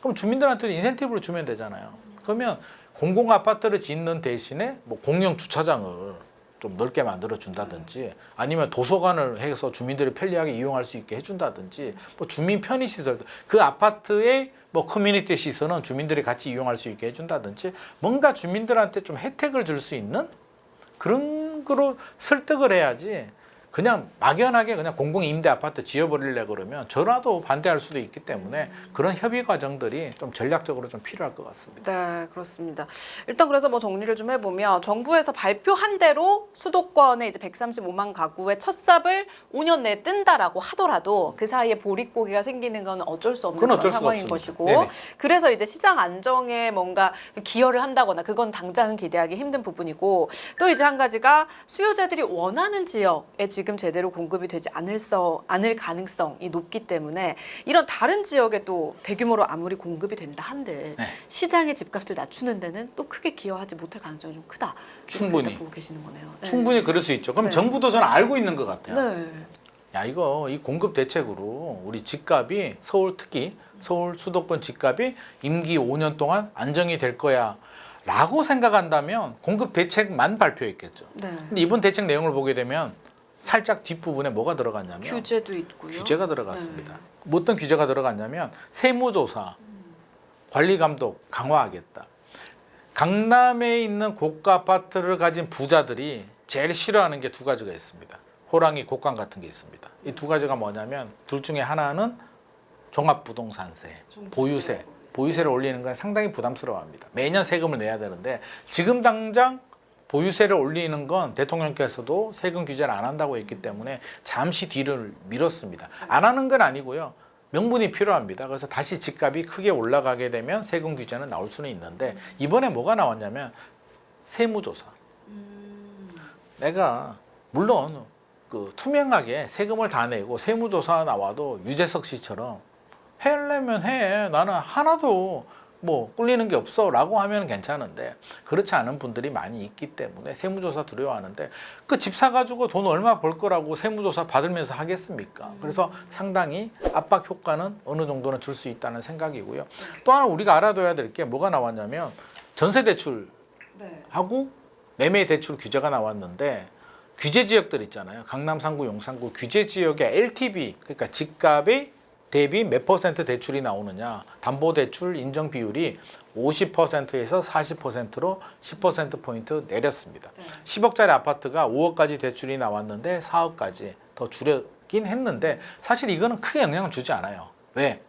그럼 주민들한테 인센티브를 주면 되잖아요. 그러면 공공 아파트를 짓는 대신에 뭐 공영 주차장을 좀 넓게 만들어 준다든지 아니면 도서관을 해서 주민들이 편리하게 이용할 수 있게 해준다든지 뭐 주민 편의 시설 그 아파트의 뭐 커뮤니티 시설은 주민들이 같이 이용할 수 있게 해준다든지 뭔가 주민들한테 좀 혜택을 줄 수 있는 그런 거로 설득을 해야지 그냥 막연하게 그냥 공공임대 아파트 지어버리려 그러면 저라도 반대할 수도 있기 때문에 그런 협의 과정들이 좀 전략적으로 좀 필요할 것 같습니다. 네, 그렇습니다. 일단 그래서 뭐 정리를 좀 해보면 정부에서 발표한 대로 수도권에 이제 135만 가구의 첫 삽을 5년 내에 뜬다라고 하더라도 그 사이에 보릿고개가 생기는 건 어쩔 수 없는 그건 그런 어쩔 수가 상황인 없습니다. 것이고 네네. 그래서 이제 시장 안정에 뭔가 기여를 한다거나 그건 당장은 기대하기 힘든 부분이고 또 이제 한 가지가 수요자들이 원하는 지역에 지금 제대로 공급이 되지 않을 가능성이 높기 때문에 이런 다른 지역에 또 대규모로 아무리 공급이 된다 한들 네. 시장의 집값을 낮추는 데는 또 크게 기여하지 못할 가능성이 좀 크다. 충분히. 이렇게 보고 계시는 거네요. 네. 충분히 그럴 수 있죠. 그럼 네. 정부도 저는 알고 있는 것 같아요. 네. 야 이거 이 공급 대책으로 우리 집값이 서울 특히 서울 수도권 집값이 임기 5년 동안 안정이 될 거야 라고 생각한다면 공급 대책만 발표했겠죠. 네. 근데 이번 대책 내용을 보게 되면 살짝 뒷부분에 뭐가 들어갔냐면 규제도 있고요. 규제가 들어갔습니다. 뭐 어떤 규제가 들어갔냐면 세무조사, 관리감독 강화하겠다. 강남에 있는 고가 아파트를 가진 부자들이 제일 싫어하는 게 두 가지가 있습니다. 호랑이 곡간 같은 게 있습니다. 이 두 가지가 뭐냐면 둘 중에 하나는 종합부동산세, 보유세. 보유세를 올리는 건 상당히 부담스러워합니다. 매년 세금을 내야 되는데 지금 당장 보유세를 올리는 건 대통령께서도 세금 규제를 안 한다고 했기 때문에 잠시 뒤를 미뤘습니다. 안 하는 건 아니고요. 명분이 필요합니다. 그래서 다시 집값이 크게 올라가게 되면 세금 규제는 나올 수는 있는데 이번에 뭐가 나왔냐면 세무조사. 내가 물론 그 투명하게 세금을 다 내고 세무조사 나와도 유재석 씨처럼 하려면 해. 나는 하나도 뭐 꿀리는 게 없어 라고 하면 괜찮은데 그렇지 않은 분들이 많이 있기 때문에 세무조사 두려워하는데 그 집 사가지고 돈 얼마 벌 거라고 세무조사 받으면서 하겠습니까? 그래서 상당히 압박 효과는 어느 정도는 줄 수 있다는 생각이고요. 또 하나 우리가 알아둬야 될 게 뭐가 나왔냐면 전세대출하고 매매대출 규제가 나왔는데 규제 지역들 있잖아요. 강남, 상구, 용산구 규제 지역의 LTV 그러니까 집값이 대비 몇 퍼센트 대출이 나오느냐 담보대출 인정 비율이 50%에서 40%로 10%포인트 내렸습니다. 10억짜리 아파트가 5억까지 대출이 나왔는데 4억까지 더 줄였긴 했는데 사실 이거는 크게 영향을 주지 않아요. 왜?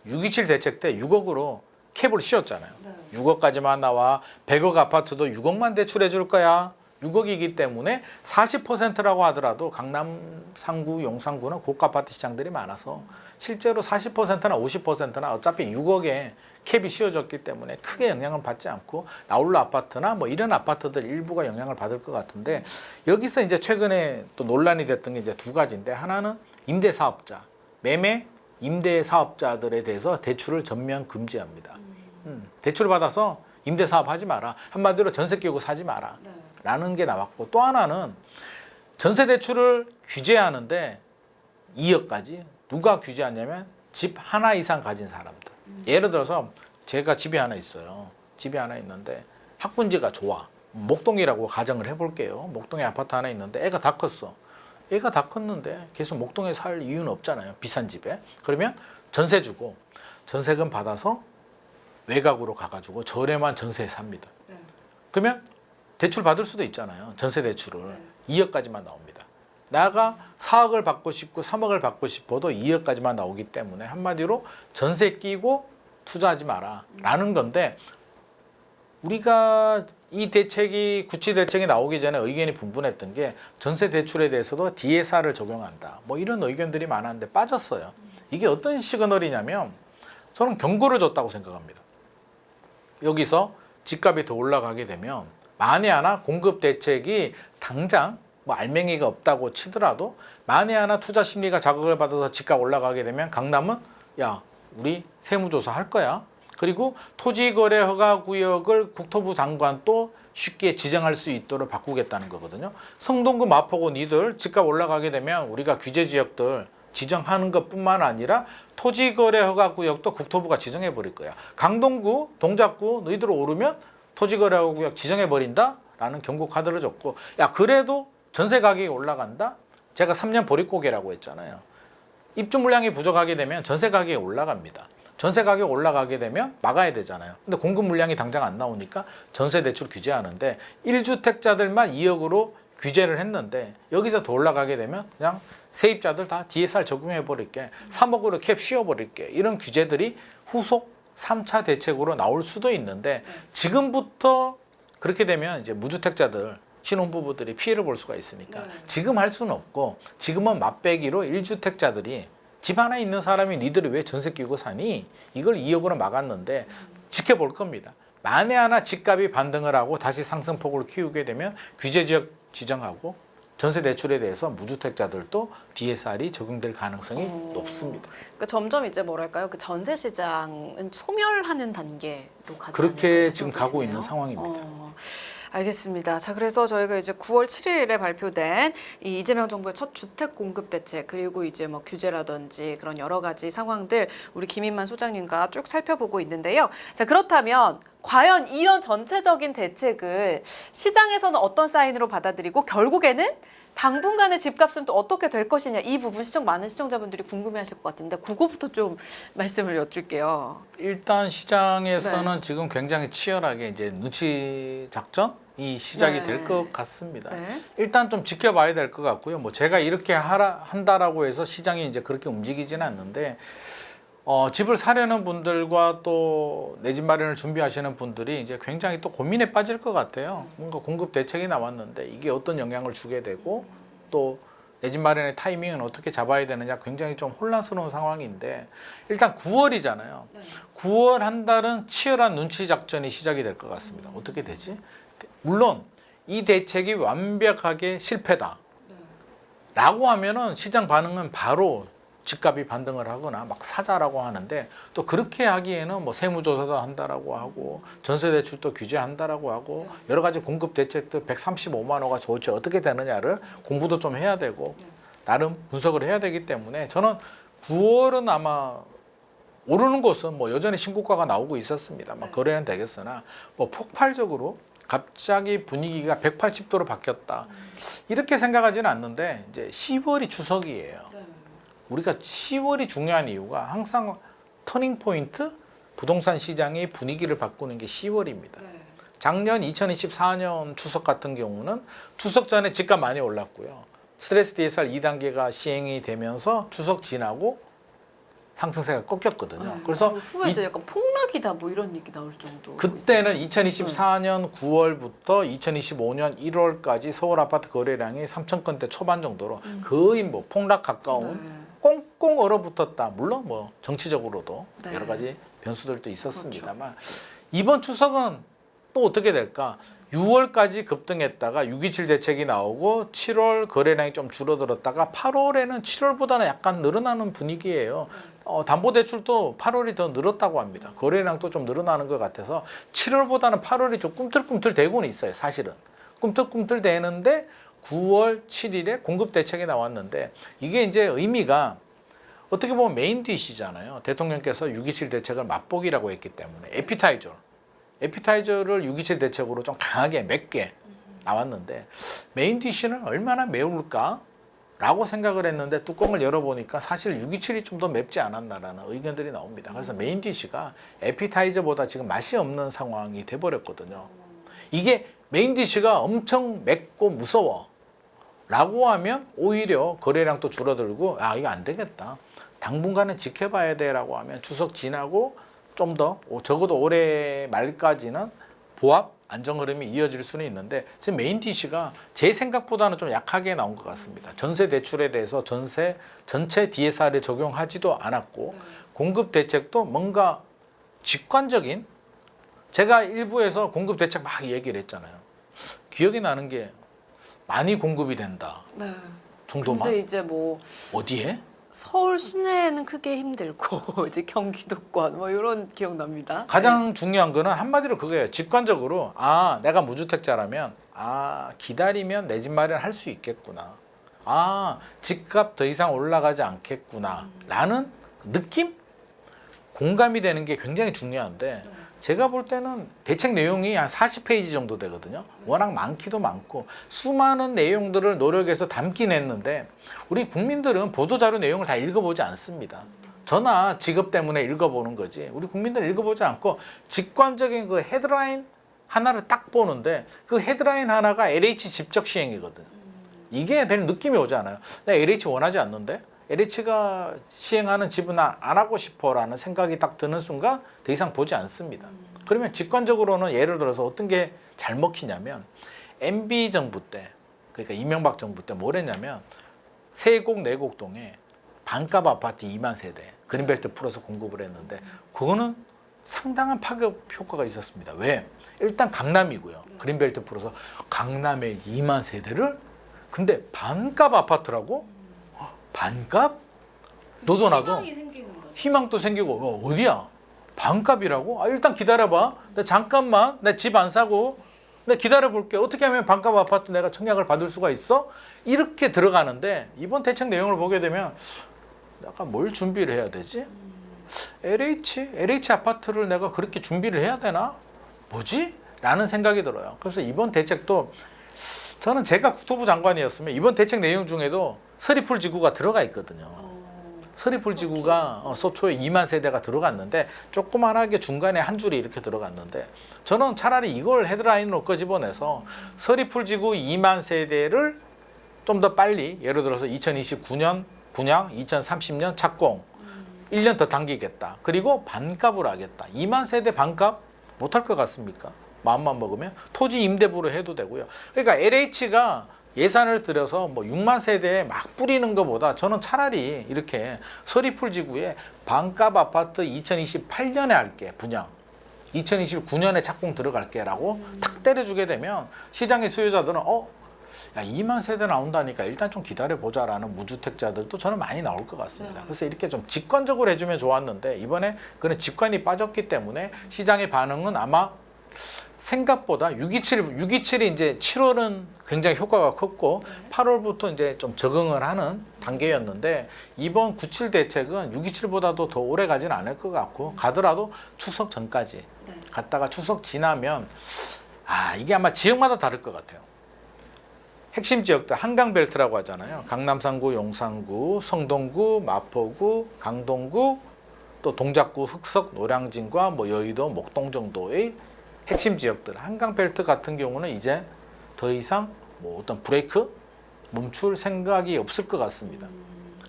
6.27 대책 때 6억으로 캡을 씌웠잖아요. 6억까지만 나와 100억 아파트도 6억만 대출해 줄 거야. 6억이기 때문에 40%라고 하더라도 강남, 상구, 용산구는 고가 아파트 시장들이 많아서 실제로 40%나 50%나 어차피 6억에 캡이 씌워졌기 때문에 크게 영향을 받지 않고 나홀로 아파트나 뭐 이런 아파트들 일부가 영향을 받을 것 같은데 여기서 이제 최근에 또 논란이 됐던 게 이제 두 가지인데 하나는 임대 사업자, 매매 임대 사업자들에 대해서 대출을 전면 금지합니다. 대출 받아서 임대 사업 하지 마라. 한마디로 전세 끼고 사지 마라. 라는 게 나왔고 또 하나는 전세 대출을 규제하는데 2억까지 누가 규제하냐면 집 하나 이상 가진 사람들. 예를 들어서 제가 집이 하나 있어요. 집이 하나 있는데 학군지가 좋아. 목동이라고 가정을 해볼게요. 목동에 아파트 하나 있는데 애가 다 컸어. 애가 다 컸는데 계속 목동에 살 이유는 없잖아요. 비싼 집에. 그러면 전세 주고 전세금 받아서 외곽으로 가가지고 저렴한 전세에 삽니다. 그러면 대출 받을 수도 있잖아요. 전세 대출을 2억까지만 나옵니다. 나가 4억을 받고 싶고 3억을 받고 싶어도 2억까지만 나오기 때문에 한마디로 전세 끼고 투자하지 마라 라는 건데 우리가 이 대책이 구치 대책이 나오기 전에 의견이 분분했던 게 전세 대출에 대해서도 DSR을 적용한다. 뭐 이런 의견들이 많았는데 빠졌어요. 이게 어떤 시그널이냐면 저는 경고를 줬다고 생각합니다. 여기서 집값이 더 올라가게 되면 만에 하나 공급 대책이 당장 뭐 알맹이가 없다고 치더라도 만에 하나 투자 심리가 자극을 받아서 집값 올라가게 되면 강남은 야 우리 세무조사 할 거야. 그리고 토지거래 허가 구역을 국토부 장관 또 쉽게 지정할 수 있도록 바꾸겠다는 거거든요. 성동구 마포구 니들 집값 올라가게 되면 우리가 규제 지역들 지정하는 것뿐만 아니라 토지거래 허가 구역도 국토부가 지정해 버릴 거야. 강동구, 동작구 너희들 오르면 토지거래 허가 구역 지정해 버린다라는 경고 카드를 줬고 야 그래도 전세 가격이 올라간다? 제가 3년 보릿고개라고 했잖아요. 입주 물량이 부족하게 되면 전세 가격이 올라갑니다. 전세 가격 올라가게 되면 막아야 되잖아요. 근데 공급 물량이 당장 안 나오니까 전세 대출 규제하는데 1주택자들만 2억으로 규제를 했는데 여기서 더 올라가게 되면 그냥 세입자들 다 DSR 적용해 버릴게. 3억으로 캡 씌워 버릴게. 이런 규제들이 후속 3차 대책으로 나올 수도 있는데 지금부터 그렇게 되면 이제 무주택자들 신혼부부들이 피해를 볼 수가 있으니까 지금 할 수는 없고 지금은 맛배기로 1주택자들이 집 하나 있는 사람이 니들이 왜 전세 끼고 사니? 이걸 2억으로 막았는데 지켜볼 겁니다. 만에 하나 집값이 반등을 하고 다시 상승폭을 키우게 되면 규제지역 지정하고 전세 대출에 대해서 무주택자들도 DSR이 적용될 가능성이 높습니다. 그러니까 점점 이제 뭐랄까요? 그 전세 시장은 소멸하는 단계로 가지 그렇게 않을까 지금 생각이 가고 드네요. 있는 상황입니다. 알겠습니다. 자, 그래서 저희가 이제 9월 7일에 발표된 이 이재명 정부의 첫 주택 공급 대책 그리고 이제 뭐 규제라든지 그런 여러 가지 상황들 우리 김인만 소장님과 쭉 살펴보고 있는데요. 자, 그렇다면 과연 이런 전체적인 대책을 시장에서는 어떤 사인으로 받아들이고 결국에는 당분간의 집값은 또 어떻게 될 것이냐 이 부분 많은 시청자분들이 궁금해하실 것 같은데 그거부터 좀 말씀을 여쭐게요. 일단 시장에서는 네. 지금 굉장히 치열하게 이제 눈치 작전이 시작이 네. 될 것 같습니다. 네. 일단 좀 지켜봐야 될 것 같고요. 뭐 제가 이렇게 한다라고 해서 시장이 이제 그렇게 움직이지는 않는데 집을 사려는 분들과 또 내 집 마련을 준비하시는 분들이 이제 굉장히 또 고민에 빠질 것 같아요. 뭔가 공급 대책이 나왔는데 이게 어떤 영향을 주게 되고 또 내 집 마련의 타이밍은 어떻게 잡아야 되느냐 굉장히 좀 혼란스러운 상황인데 일단 9월이잖아요. 9월 한 달은 치열한 눈치 작전이 시작이 될 것 같습니다. 어떻게 되지? 물론 이 대책이 완벽하게 실패다. 라고 하면은 시장 반응은 바로 집값이 반등을 하거나 막 사자라고 하는데 또 그렇게 하기에는 뭐 세무조사도 한다라고 하고 전세대출도 규제한다라고 하고 여러 가지 공급 대책도 135만 호가 도대체 어떻게 되느냐를 공부도 좀 해야 되고 나름 분석을 해야 되기 때문에 저는 9월은 아마 오르는 곳은 뭐 여전히 신고가가 나오고 있었습니다. 막 거래는 되겠으나 뭐 폭발적으로 갑자기 분위기가 180도로 바뀌었다 이렇게 생각하지는 않는데 이제 10월이 추석이에요. 우리가 10월이 중요한 이유가 항상 터닝 포인트 부동산 시장의 분위기를 바꾸는 게 10월입니다. 작년 2024년 추석 같은 경우는 추석 전에 집값 많이 올랐고요. 스트레스 DSR 2단계가 시행이 되면서 추석 지나고 상승세가 꺾였거든요. 네. 그래서 후에 이제 약간 폭락이다 뭐 이런 얘기 나올 정도. 그때는 2024년 9월부터 2025년 1월까지 서울 아파트 거래량이 3천 건대 초반 정도로 거의 뭐 폭락 가까운 네. 꽁꽁 얼어붙었다. 물론 뭐 정치적으로도 네. 여러 가지 변수들도 있었습니다만 그렇죠. 이번 추석은 또 어떻게 될까? 6월까지 급등했다가 6.27 대책이 나오고 7월 거래량이 좀 줄어들었다가 8월에는 7월보다는 약간 늘어나는 분위기예요. 담보대출도 8월이 더 늘었다고 합니다. 거래량도 좀 늘어나는 것 같아서 7월보다는 8월이 좀 꿈틀꿈틀 대고는 있어요. 사실은. 꿈틀꿈틀 대는데 9월 7일에 공급대책이 나왔는데 이게 이제 의미가 어떻게 보면 메인 디시잖아요. 대통령께서 6.27 대책을 맛보기라고 했기 때문에 에피타이저를 6.27 대책으로 좀 강하게 맵게 나왔는데 메인 디시는 얼마나 매울까? 라고 생각을 했는데 뚜껑을 열어보니까 사실 6.27이 좀 더 맵지 않았나라는 의견들이 나옵니다. 그래서 메인 디시가 에피타이저보다 지금 맛이 없는 상황이 돼버렸거든요. 이게 메인 디시가 엄청 맵고 무서워 라고 하면 오히려 거래량도 줄어들고 아 이거 안 되겠다. 당분간은 지켜봐야 돼 라고 하면 추석 지나고 좀 더 적어도 올해 말까지는 보합 안정 흐름이 이어질 수는 있는데 지금 메인 DC가 제 생각보다는 좀 약하게 나온 것 같습니다. 전세 대출에 대해서 전체 DSR에 적용하지도 않았고 공급 대책도 뭔가 직관적인 제가 일부에서 공급 대책 막 얘기를 했잖아요. 기억이 나는 게 많이 공급이 된다 네. 정도만. 근데 이제 뭐 어디에? 서울 시내는 크게 힘들고 이제 경기도권 뭐 이런 기억납니다. 가장 중요한 거는 한마디로 그거예요. 직관적으로 아 내가 무주택자라면 아 기다리면 내 집 마련 할 수 있겠구나. 아 집값 더 이상 올라가지 않겠구나 라는 느낌? 공감이 되는 게 굉장히 중요한데 제가 볼 때는 대책 내용이 한 40페이지 정도 되거든요. 워낙 많기도 많고 수많은 내용들을 노력해서 담긴 했는데 우리 국민들은 보도자료 내용을 다 읽어보지 않습니다. 저나 직업 때문에 읽어보는 거지 우리 국민들은 읽어보지 않고 직관적인 그 헤드라인 하나를 딱 보는데 그 헤드라인 하나가 LH 집적 시행이거든요. 이게 별 느낌이 오지 않아요. 내가 LH 원하지 않는데 LH가 시행하는 집은 안 하고 싶어라는 생각이 딱 드는 순간 더 이상 보지 않습니다. 그러면 직관적으로는 예를 들어서 어떤 게 잘 먹히냐면 MB 정부 때 그러니까 이명박 정부 때 뭘 했냐면 세곡 내곡동에 반값 아파트 2만 세대 그린벨트 풀어서 공급을 했는데 그거는 상당한 파급 효과가 있었습니다. 왜? 일단 강남이고요. 그린벨트 풀어서 강남에 2만 세대를 근데 반값 아파트라고? 반값? 너도 나도 희망도 생기고 어디야? 반값이라고? 아, 일단 기다려봐. 나 잠깐만 내 집 안 사고 내가 기다려볼게. 어떻게 하면 반값 아파트 내가 청약을 받을 수가 있어? 이렇게 들어가는데 이번 대책 내용을 보게 되면 약간 뭘 준비를 해야 되지? LH 아파트를 내가 그렇게 준비를 해야 되나? 뭐지? 라는 생각이 들어요. 그래서 이번 대책도 저는 제가 국토부 장관이었으면 이번 대책 내용 중에도 서리풀 지구가 들어가 있거든요. 서리풀 지구가 서초에 2만 세대가 들어갔는데 조그만하게 중간에 한 줄이 이렇게 들어갔는데 저는 차라리 이걸 헤드라인으로 끄집어내서 서리풀 지구 2만 세대를 좀 더 빨리 예를 들어서 2029년 분양, 2030년 착공 1년 더 당기겠다. 그리고 반값으로 하겠다. 2만 세대 반값 못할 것 같습니까? 마음만 먹으면 토지 임대부로 해도 되고요. 그러니까 LH가 예산을 들여서 뭐 6만 세대에 막 뿌리는 것보다 저는 차라리 이렇게 서리풀 지구에 반값 아파트 2028년에 할게 분양 2029년에 착공 들어갈게 라고 탁 때려주게 되면 시장의 수요자들은 야 2만 세대 나온다니까 일단 좀 기다려보자 라는 무주택자들도 저는 많이 나올 것 같습니다. 그래서 이렇게 좀 직관적으로 해주면 좋았는데 이번에 그런 직관이 빠졌기 때문에 시장의 반응은 아마 생각보다 6.27이 이제 7월은 굉장히 효과가 컸고 8월부터 이제 좀 적응을 하는 단계였는데 이번 9.7 대책은 6.27보다도 더 오래 가지는 않을 것 같고 가더라도 추석 전까지 갔다가 추석 지나면 이게 아마 지역마다 다를 것 같아요. 핵심 지역들 한강벨트라고 하잖아요. 강남 3구, 용산구, 성동구, 마포구, 강동구, 또 동작구, 흑석, 노량진과 뭐 여의도, 목동 정도의 핵심 지역들 한강벨트 같은 경우는 이제 더 이상 뭐 어떤 브레이크 멈출 생각이 없을 것 같습니다.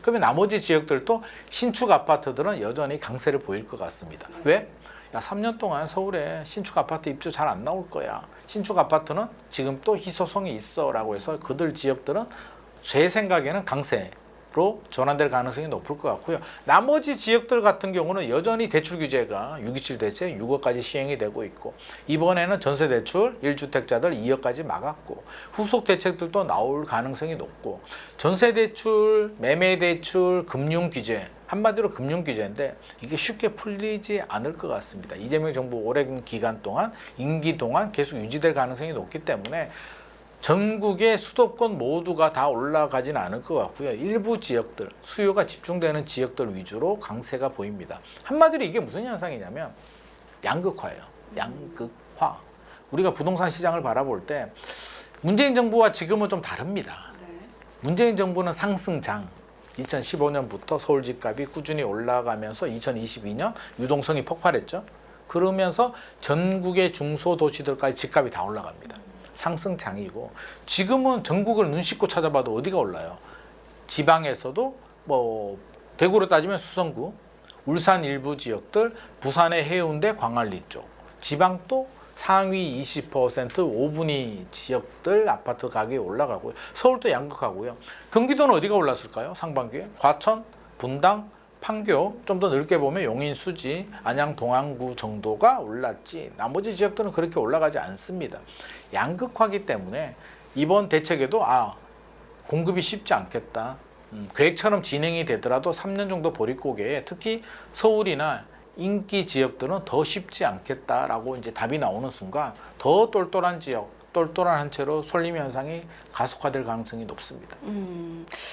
그러면 나머지 지역들도 신축 아파트들은 여전히 강세를 보일 것 같습니다. 왜? 야, 3년 동안 서울에 신축 아파트 입주 잘 안 나올 거야. 신축 아파트는 지금 또 희소성이 있어라고 해서 그들 지역들은 제 생각에는 강세로 전환될 가능성이 높을 것 같고요. 나머지 지역들 같은 경우는 여전히 대출 규제가 627 대책 6억까지 시행이 되고 있고, 이번에는 전세 대출 1주택자들 2억까지 막았고, 후속 대책들도 나올 가능성이 높고, 전세 대출, 매매 대출, 금융 규제, 한마디로 금융 규제인데 이게 쉽게 풀리지 않을 것 같습니다. 이재명 정부 오랜 기간 동안, 임기 동안 계속 유지될 가능성이 높기 때문에 전국의 수도권 모두가 다 올라가지는 않을 것 같고요. 일부 지역들, 수요가 집중되는 지역들 위주로 강세가 보입니다. 한마디로 이게 무슨 현상이냐면 양극화예요. 양극화. 우리가 부동산 시장을 바라볼 때 문재인 정부와 지금은 좀 다릅니다. 문재인 정부는 상승장, 2015년부터 서울 집값이 꾸준히 올라가면서 2022년 유동성이 폭발했죠. 그러면서 전국의 중소도시들까지 집값이 다 올라갑니다. 상승장이고, 지금은 전국을 눈 씻고 찾아봐도 어디가 올라요? 지방에서도 뭐 대구로 따지면 수성구, 울산 일부 지역들, 부산의 해운대, 광안리 쪽, 지방도 상위 20% 5분위 지역들 아파트 가격이 올라가고요. 서울도 양극하고요. 경기도는 어디가 올랐을까요? 상반기에 과천, 분당, 판교, 좀 더 넓게 보면 용인, 수지, 안양, 동안구 정도가 올랐지 나머지 지역들은 그렇게 올라가지 않습니다. 양극화기 때문에 이번 대책에도 공급이 쉽지 않겠다. 계획처럼 진행이 되더라도 3년 정도 보릿고개에 특히 서울이나 인기 지역들은 더 쉽지 않겠다라고 이제 답이 나오는 순간 더 똘똘한 지역, 똘똘한 한 채로 쏠림 현상이 가속화될 가능성이 높습니다.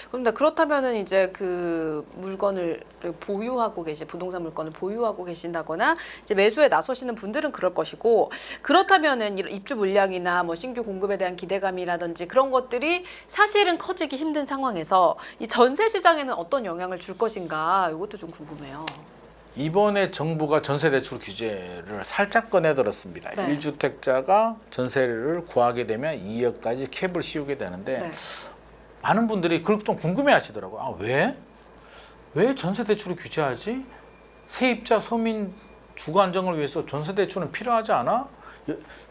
그런데 그렇다면은 이제 그 물건을 보유하고 부동산 물건을 보유하고 계신다거나 이제 매수에 나서시는 분들은 그럴 것이고, 그렇다면은 이런 입주 물량이나 뭐 신규 공급에 대한 기대감이라든지 그런 것들이 사실은 커지기 힘든 상황에서 이 전세 시장에는 어떤 영향을 줄 것인가, 이것도 좀 궁금해요. 이번에 정부가 전세 대출 규제를 살짝 꺼내들었습니다. 네. 1주택자가 전세를 구하게 되면 2억까지 캡을 씌우게 되는데 네. 많은 분들이 그걸 좀 궁금해 하시더라고요. 왜? 왜 전세 대출을 규제하지? 세입자, 서민 주거 안정을 위해서 전세 대출은 필요하지 않아?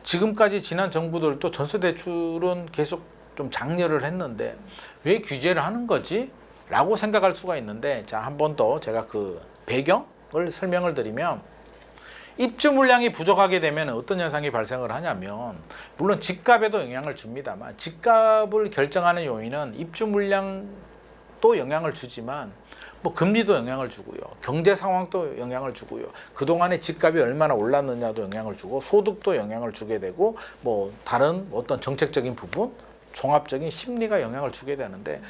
지금까지 지난 정부들도 전세 대출은 계속 좀 장려를 했는데 왜 규제를 하는 거지? 라고 생각할 수가 있는데, 자, 한 번 더 제가 그 배경을 설명을 드리면, 입주 물량이 부족하게 되면 어떤 현상이 발생을 하냐면, 물론 집값에도 영향을 줍니다만 집값을 결정하는 요인은 입주 물량도 영향을 주지만 뭐 금리도 영향을 주고요, 경제 상황도 영향을 주고요, 그동안에 집값이 얼마나 올랐느냐도 영향을 주고, 소득도 영향을 주게 되고, 뭐 다른 어떤 정책적인 부분, 종합적인 심리가 영향을 주게 되는데,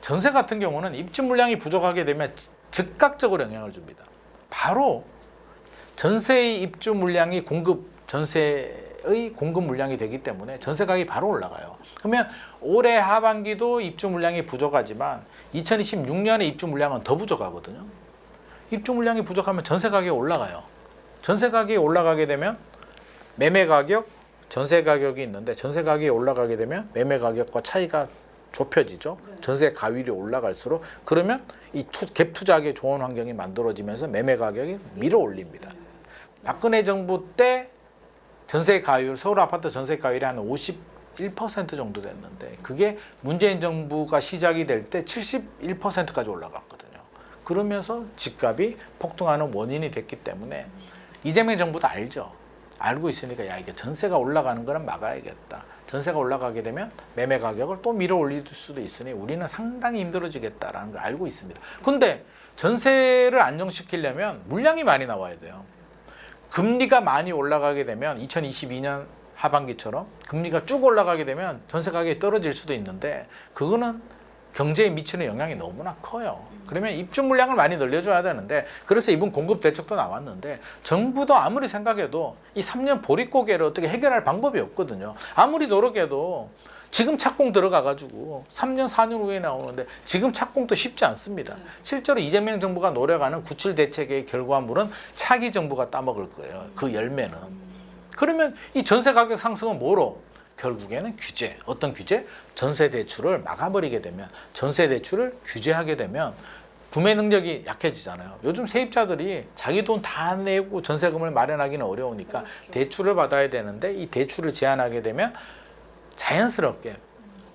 전세 같은 경우는 입주 물량이 부족하게 되면 즉각적으로 영향을 줍니다. 바로 전세의 입주 물량이 전세의 공급 물량이 되기 때문에 전세 가격이 바로 올라가요. 그러면 올해 하반기도 입주 물량이 부족하지만 2026년에 입주 물량은 더 부족하거든요. 입주 물량이 부족하면 전세 가격이 올라가요. 전세 가격이 올라가게 되면 매매 가격, 전세 가격이 있는데, 전세 가격이 올라가게 되면 매매 가격과 차이가 좁혀지죠. 전세 가율이 올라갈수록, 그러면 이 갭 투자하기 좋은 환경이 만들어지면서 매매 가격이 밀어 올립니다. 박근혜 정부 때 전세 가율, 서울 아파트 전세 가율이 한 51% 정도 됐는데, 그게 문재인 정부가 시작이 될 때 71%까지 올라갔거든요. 그러면서 집값이 폭등하는 원인이 됐기 때문에 이재명 정부도 알고 있으니까, 야, 이게 전세가 올라가는 거는 막아야겠다. 전세가 올라가게 되면 매매 가격을 또 밀어 올릴 수도 있으니 우리는 상당히 힘들어지겠다라는 걸 알고 있습니다. 근데 전세를 안정시키려면 물량이 많이 나와야 돼요. 금리가 많이 올라가게 되면 2022년 하반기처럼 금리가 쭉 올라가게 되면 전세 가격이 떨어질 수도 있는데, 그거는 경제에 미치는 영향이 너무나 커요. 그러면 입주 물량을 많이 늘려줘야 되는데, 그래서 이번 공급 대책도 나왔는데, 정부도 아무리 생각해도 이 3년 보릿고개를 어떻게 해결할 방법이 없거든요. 아무리 노력해도 지금 착공 들어가가지고 3년, 4년 후에 나오는데 지금 착공도 쉽지 않습니다. 실제로 이재명 정부가 노력하는 97 대책의 결과물은 차기 정부가 따먹을 거예요. 그 열매는. 그러면 이 전세 가격 상승은 뭐로? 결국에는 규제. 어떤 규제? 전세 대출을 막아버리게 되면, 전세 대출을 규제하게 되면 구매 능력이 약해지잖아요. 요즘 세입자들이 자기 돈 다 내고 전세금을 마련하기는 어려우니까 대출을 받아야 되는데, 이 대출을 제한하게 되면 자연스럽게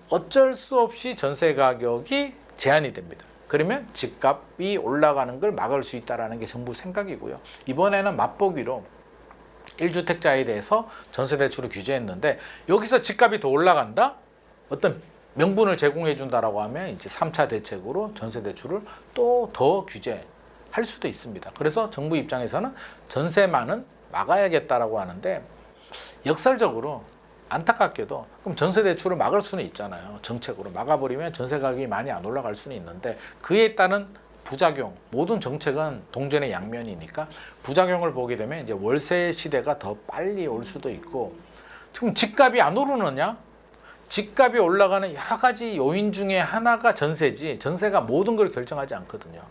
어쩔 수 없이 전세 가격이 제한이 됩니다. 그러면 집값이 올라가는 걸 막을 수 있다는 게 정부 생각이고요. 이번에는 맛보기로 1주택자에 대해서 전세 대출을 규제했는데, 여기서 집값이 더 올라간다? 어떤 명분을 제공해 준다라고 하면 이제 3차 대책으로 전세 대출을 또 더 규제할 수도 있습니다. 그래서 정부 입장에서는 전세만은 막아야겠다라고 하는데, 역설적으로 안타깝게도 그럼 전세 대출을 막을 수는 있잖아요. 정책으로 막아버리면 전세 가격이 많이 안 올라갈 수는 있는데, 그에 따른 부작용, 모든 정책은 동전의 양면이니까 부작용을 보게 되면 이제 월세 시대가 더 빨리 올 수도 있고, 지금 집값이 안 오르느냐? 집값이 올라가는 여러 가지 요인 중에 하나가 전세지, 전세가 모든 걸 결정하지 않거든요.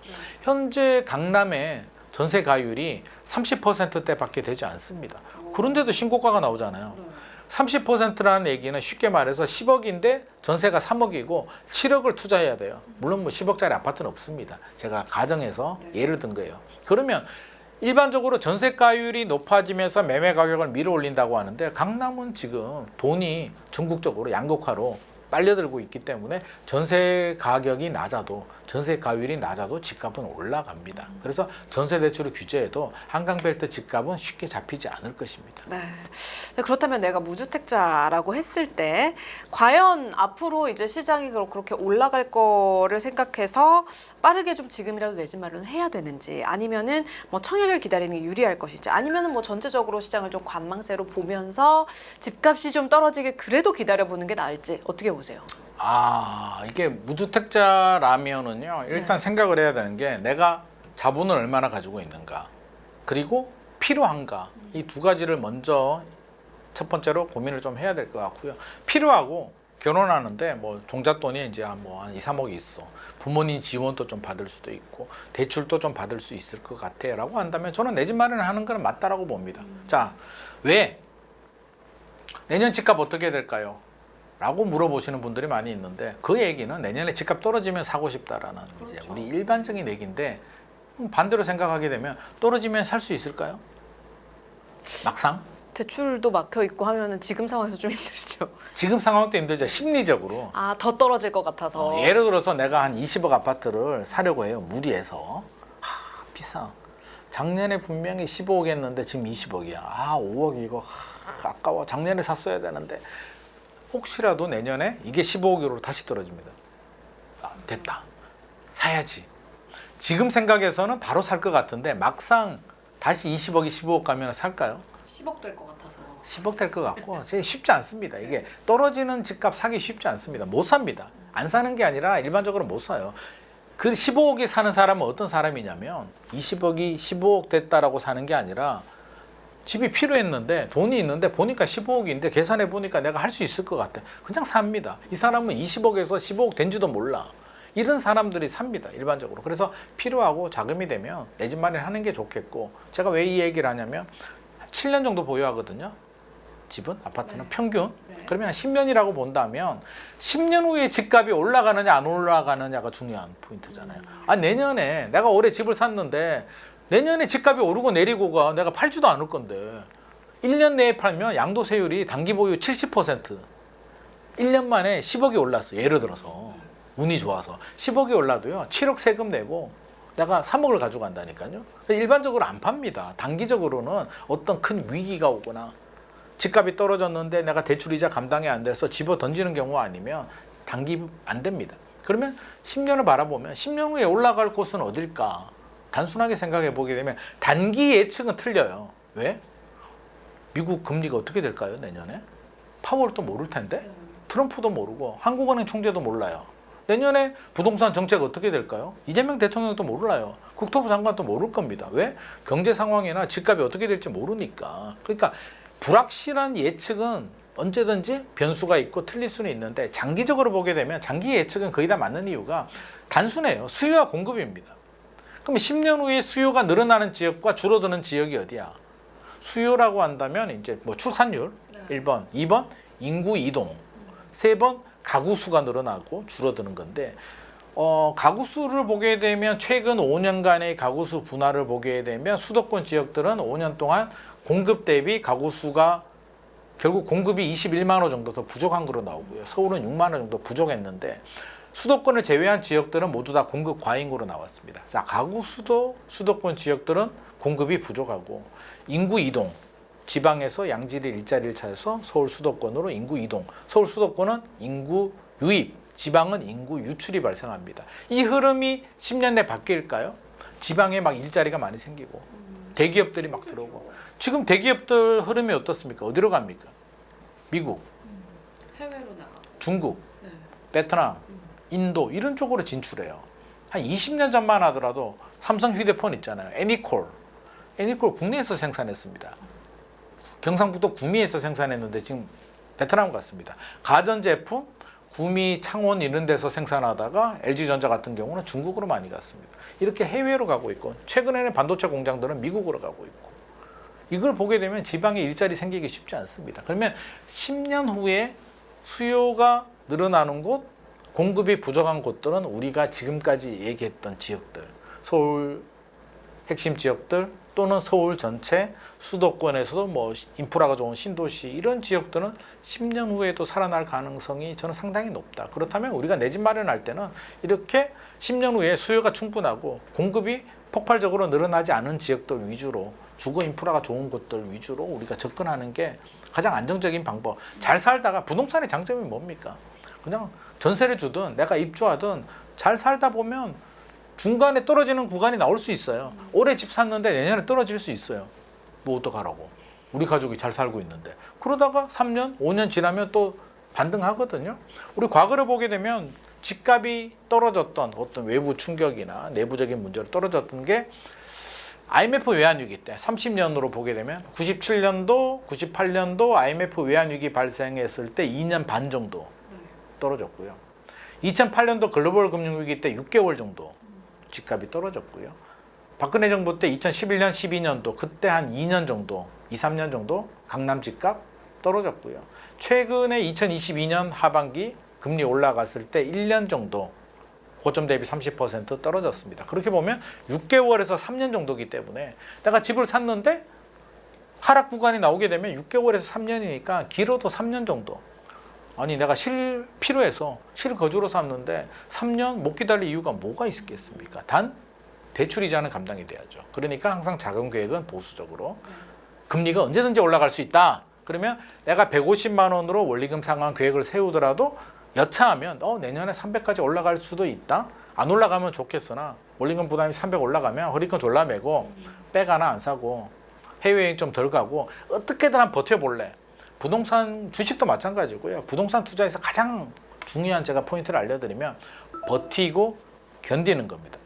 현재 강남의 전세 가율이 30%대밖에 되지 않습니다. 그런데도 신고가가 나오잖아요. 30%라는 얘기는 쉽게 말해서 10억인데 전세가 3억이고 7억을 투자해야 돼요. 물론 뭐 10억짜리 아파트는 없습니다. 제가 가정에서 예를 든 거예요. 그러면 일반적으로 전세가율이 높아지면서 매매 가격을 밀어 올린다고 하는데, 강남은 지금 돈이 전국적으로 양극화로 빨려들고 있기 때문에 전세 가격이 낮아도, 전세 가율이 낮아도 집값은 올라갑니다. 그래서 전세 대출을 규제해도 한강벨트 집값은 쉽게 잡히지 않을 것입니다. 네. 그렇다면 내가 무주택자라고 했을 때 과연 앞으로 이제 시장이 그렇게 올라갈 거를 생각해서 빠르게 좀 지금이라도 내 집 마련을 해야 되는지, 아니면은 뭐 청약을 기다리는 게 유리할 것인지, 아니면은 뭐 전체적으로 시장을 좀 관망세로 보면서 집값이 좀 떨어지게 그래도 기다려보는 게 나을지 어떻게 보세요? 이게 무주택자라면은요, 일단 생각을 해야 되는 게 내가 자본을 얼마나 가지고 있는가, 그리고 필요한가, 이 두 가지를 먼저 첫 번째로 고민을 좀 해야 될 것 같고요. 필요하고, 결혼하는데 뭐 종잣돈이 이제 한 2, 3억이 있어. 부모님 지원도 좀 받을 수도 있고 대출도 좀 받을 수 있을 것 같아라고 한다면 저는 내 집 마련을 하는 건 맞다라고 봅니다. 자, 왜? 내년 집값 어떻게 될까요? 라고 물어보시는 분들이 많이 있는데, 그 얘기는 내년에 집값 떨어지면 사고 싶다라는 이제 우리 일반적인 얘기인데, 반대로 생각하게 되면 떨어지면 살 수 있을까요? 막상? 대출도 막혀 있고 하면은 지금 상황에서 좀 힘들죠. 지금 상황도 힘들죠. 심리적으로. 더 떨어질 것 같아서. 예를 들어서 내가 한 20억 아파트를 사려고 해요. 무리해서. 비싸. 작년에 분명히 15억 했는데 지금 20억이야. 5억 이거 아까워. 작년에 샀어야 되는데. 혹시라도 내년에 이게 15억으로 다시 떨어집니다. 됐다. 사야지. 지금 생각해서는 바로 살 것 같은데 막상 다시 20억이 15억 가면 살까요? 10억 될 것 같아서. 10억 될 것 같고 쉽지 않습니다. 이게 떨어지는 집값 사기 쉽지 않습니다. 못 삽니다. 안 사는 게 아니라 일반적으로 못 사요. 그 15억이 사는 사람은 어떤 사람이냐면 20억이 15억 됐다라고 사는 게 아니라 집이 필요했는데 돈이 있는데 보니까 15억인데 계산해 보니까 내가 할 수 있을 것 같아. 그냥 삽니다. 이 사람은 20억에서 15억 된지도 몰라. 이런 사람들이 삽니다. 일반적으로. 그래서 필요하고 자금이 되면 내 집 마련하는 게 좋겠고, 제가 왜 이 얘기를 하냐면 7년 정도 보유하거든요. 집은, 아파트는 평균. 그러면 10년이라고 본다면 10년 후에 집값이 올라가느냐 안 올라가느냐가 중요한 포인트잖아요. 내년에 내가 올해 집을 샀는데 내년에 집값이 오르고 내리고가 내가 팔지도 않을 건데 1년 내에 팔면 양도세율이 단기 보유 70%, 1년 만에 10억이 올랐어. 예를 들어서 운이 좋아서 10억이 올라도요 7억 세금 내고 내가 3억을 가져간다니까요. 일반적으로 안 팝니다. 단기적으로는 어떤 큰 위기가 오거나 집값이 떨어졌는데 내가 대출이자 감당이 안 돼서 집어 던지는 경우 아니면 단기 안 됩니다. 그러면 10년을 바라보면 10년 후에 올라갈 곳은 어딜까? 단순하게 생각해 보게 되면 단기 예측은 틀려요. 왜? 미국 금리가 어떻게 될까요? 내년에? 파월도 모를 텐데? 트럼프도 모르고 한국은행 총재도 몰라요. 내년에 부동산 정책 어떻게 될까요? 이재명 대통령도 몰라요. 국토부 장관도 모를 겁니다. 왜? 경제 상황이나 집값이 어떻게 될지 모르니까. 그러니까 불확실한 예측은 언제든지 변수가 있고 틀릴 수는 있는데, 장기적으로 보게 되면 장기 예측은 거의 다 맞는 이유가 단순해요. 수요와 공급입니다. 그럼 10년 후에 수요가 늘어나는 지역과 줄어드는 지역이 어디야? 수요라고 한다면 이제 뭐 출산율 1번, 2번 인구 이동, 세 번 가구 수가 늘어나고 줄어드는 건데 가구 수를 보게 되면 최근 5년간의 가구 수 분화를 보게 되면 수도권 지역들은 5년 동안 공급 대비 가구 수가 결국 공급이 21만 호 정도 더 부족한 거로 나오고요. 서울은 6만 호 정도 부족했는데 수도권을 제외한 지역들은 모두 다 공급 과잉으로 나왔습니다. 자, 가구 수도 수도권 지역들은 공급이 부족하고 인구 이동, 지방에서 양질의 일자리를 찾아서 서울 수도권으로 인구 이동, 서울 수도권은 인구 유입, 지방은 인구 유출이 발생합니다. 이 흐름이 10년 내 바뀔까요? 지방에 막 일자리가 많이 생기고 대기업들이 막 들어오고 지금 대기업들 흐름이 어떻습니까? 어디로 갑니까? 미국, 해외로 나가. 중국, 네. 베트남, 인도 이런 쪽으로 진출해요. 한 20년 전만 하더라도 삼성 휴대폰 있잖아요. 애니콜 국내에서 생산했습니다. 경상북도 구미에서 생산했는데 지금 베트남 갔습니다. 가전제품 구미, 창원 이런 데서 생산하다가 LG전자 같은 경우는 중국으로 많이 갔습니다. 이렇게 해외로 가고 있고 최근에는 반도체 공장들은 미국으로 가고 있고 이걸 보게 되면 지방에 일자리 생기기 쉽지 않습니다. 그러면 10년 후에 수요가 늘어나는 곳, 공급이 부족한 곳들은 우리가 지금까지 얘기했던 지역들, 서울 핵심 지역들 또는 서울 전체 수도권에서도 뭐 인프라가 좋은 신도시 이런 지역들은 10년 후에도 살아날 가능성이 저는 상당히 높다. 그렇다면 우리가 내 집 마련할 때는 이렇게 10년 후에 수요가 충분하고 공급이 폭발적으로 늘어나지 않은 지역들 위주로 주거 인프라가 좋은 곳들 위주로 우리가 접근하는 게 가장 안정적인 방법. 잘 살다가 부동산의 장점이 뭡니까? 그냥 전세를 주든 내가 입주하든 잘 살다 보면 중간에 떨어지는 구간이 나올 수 있어요. 올해 집 샀는데 내년에 떨어질 수 있어요. 뭐 어떡하라고. 우리 가족이 잘 살고 있는데. 그러다가 3년, 5년 지나면 또 반등하거든요. 우리 과거를 보게 되면 집값이 떨어졌던 어떤 외부 충격이나 내부적인 문제로 떨어졌던 게 IMF 외환위기 때 30년으로 보게 되면 97년도, 98년도 IMF 외환위기 발생했을 때 2년 반 정도 떨어졌고요. 2008년도 글로벌 금융위기 때 6개월 정도 집값이 떨어졌고요. 박근혜 정부 때 2011년, 12년도 그때 한 2년 정도, 2, 3년 정도 강남 집값 떨어졌고요. 최근에 2022년 하반기 금리 올라갔을 때 1년 정도 고점 대비 30% 떨어졌습니다. 그렇게 보면 6개월에서 3년 정도이기 때문에 내가 집을 샀는데 하락 구간이 나오게 되면 6개월에서 3년이니까 길어도 3년 정도. 아니 내가 필요해서 실거주로 샀는데 3년 못 기다릴 이유가 뭐가 있겠습니까? 단 대출 이자는 감당이 돼야죠. 그러니까 항상 자금 계획은 보수적으로 금리가 언제든지 올라갈 수 있다. 그러면 내가 150만 원으로 원리금 상환 계획을 세우더라도 여차하면 내년에 300까지 올라갈 수도 있다. 안 올라가면 좋겠으나 원리금 부담이 300 올라가면 허리끈 졸라매고 백 하나 안 사고 해외여행 좀 덜 가고 어떻게든 한번 버텨볼래. 부동산 주식도 마찬가지고요. 부동산 투자에서 가장 중요한 제가 포인트를 알려드리면 버티고 견디는 겁니다.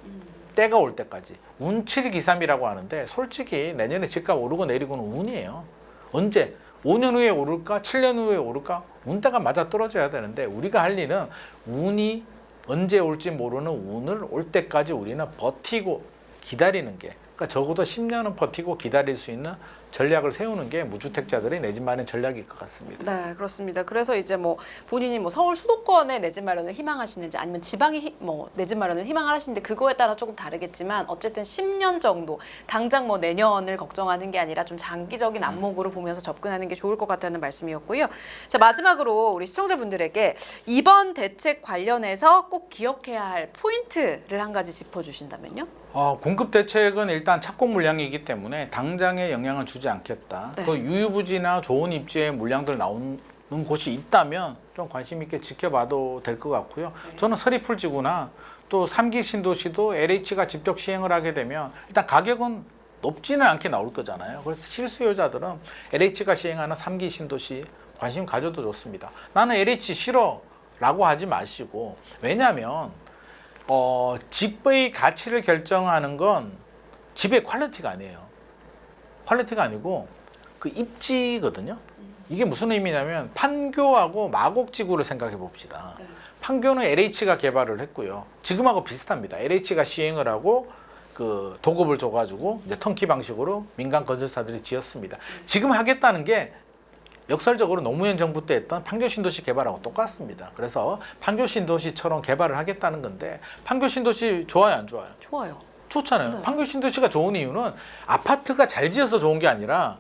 때가 올 때까지. 운칠기삼이라고 하는데 솔직히 내년에 집값 오르고 내리고는 운이에요. 언제? 5년 후에 오를까? 7년 후에 오를까? 운때가 맞아 떨어져야 되는데 우리가 할 일은 운이 언제 올지 모르는 운을 올 때까지 우리는 버티고 기다리는 게 그러니까 적어도 10년은 버티고 기다릴 수 있는 전략을 세우는 게 무주택자들의 내 집 마련 전략일 것 같습니다. 네, 그렇습니다. 그래서 이제 뭐 본인이 뭐 서울 수도권에 내 집 마련을 희망하시는지 아니면 지방에 뭐 내 집 마련을 희망하시는데 그거에 따라 조금 다르겠지만 어쨌든 10년 정도 당장 뭐 내년을 걱정하는 게 아니라 좀 장기적인 안목으로 보면서 접근하는 게 좋을 것 같다는 말씀이었고요. 자, 마지막으로 우리 시청자분들에게 이번 대책 관련해서 꼭 기억해야 할 포인트를 한 가지 짚어주신다면요? 공급 대책은 일단 착공 물량이기 때문에 당장의 영향은 주지 않겠다. 네. 그 유유부지나 좋은 입지의 물량들 나오는 곳이 있다면 좀 관심 있게 지켜봐도 될 것 같고요. 네. 저는 서리풀지구나 또 3기 신도시도 LH가 직접 시행을 하게 되면 일단 가격은 높지는 않게 나올 거잖아요. 그래서 실수요자들은 LH가 시행하는 3기 신도시 관심 가져도 좋습니다. 나는 LH 싫어 라고 하지 마시고 왜냐하면 집의 가치를 결정하는 건 집의 퀄리티가 아니에요. 퀄리티가 아니고 그 입지거든요. 이게 무슨 의미냐면 판교하고 마곡지구를 생각해 봅시다. 네. 판교는 LH가 개발을 했고요. 지금하고 비슷합니다. LH가 시행을 하고 그 도급을 줘가지고 이제 턴키 방식으로 민간 건설사들이 지었습니다. 지금 하겠다는 게 역설적으로 노무현 정부 때 했던 판교 신도시 개발하고 똑같습니다. 그래서 판교 신도시처럼 개발을 하겠다는 건데 판교 신도시 좋아요, 안 좋아요? 좋아요. 좋잖아요. 네. 판교 신도시가 좋은 이유는 아파트가 잘 지어서 좋은 게 아니라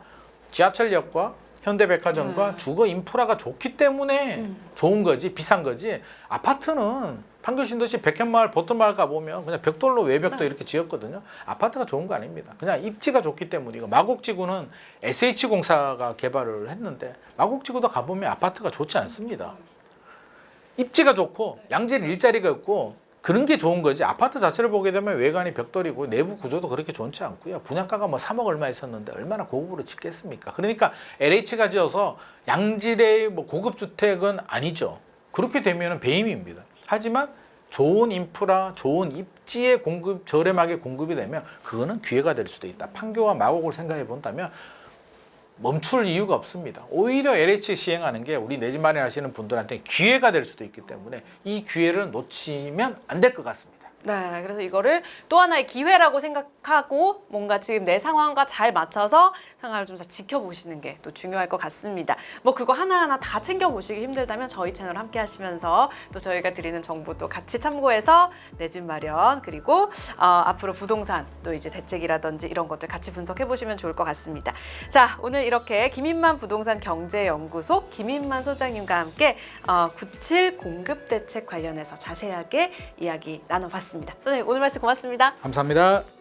지하철역과 현대백화점과 네. 주거 인프라가 좋기 때문에 좋은 거지, 비싼 거지. 아파트는 판교 신도시 백현마을, 보통마을 가보면 그냥 벽돌로 외벽도 네. 이렇게 지었거든요. 아파트가 좋은 거 아닙니다. 그냥 입지가 좋기 때문이고, 마곡지구는 SH공사가 개발을 했는데 마곡지구도 가보면 아파트가 좋지 않습니다. 입지가 좋고 양질 일자리가 있고 그런 게 좋은 거지. 아파트 자체를 보게 되면 외관이 벽돌이고 내부 구조도 그렇게 좋지 않고요. 분양가가 뭐 3억 얼마 있었는데 얼마나 고급으로 짓겠습니까? 그러니까 LH가 지어서 양질의 뭐 고급 주택은 아니죠. 그렇게 되면 배임입니다. 하지만 좋은 인프라, 좋은 입지의 공급, 저렴하게 공급이 되면 그거는 기회가 될 수도 있다. 판교와 마곡을 생각해 본다면 멈출 이유가 없습니다. 오히려 LH 시행하는 게 우리 내 집 마련하시는 분들한테 기회가 될 수도 있기 때문에 이 기회를 놓치면 안 될 것 같습니다. 네, 그래서 이거를 또 하나의 기회라고 생각하고 뭔가 지금 내 상황과 잘 맞춰서 상황을 좀 잘 지켜보시는 게 또 중요할 것 같습니다. 뭐 그거 하나하나 다 챙겨보시기 힘들다면 저희 채널 함께 하시면서 또 저희가 드리는 정보도 같이 참고해서 내 집 마련 그리고 앞으로 부동산 또 이제 대책이라든지 이런 것들 같이 분석해 보시면 좋을 것 같습니다. 자, 오늘 이렇게 김인만 부동산 경제연구소 김인만 소장님과 함께 97 공급 대책 관련해서 자세하게 이야기 나눠봤습니다. 소장님 오늘 말씀 고맙습니다. 감사합니다.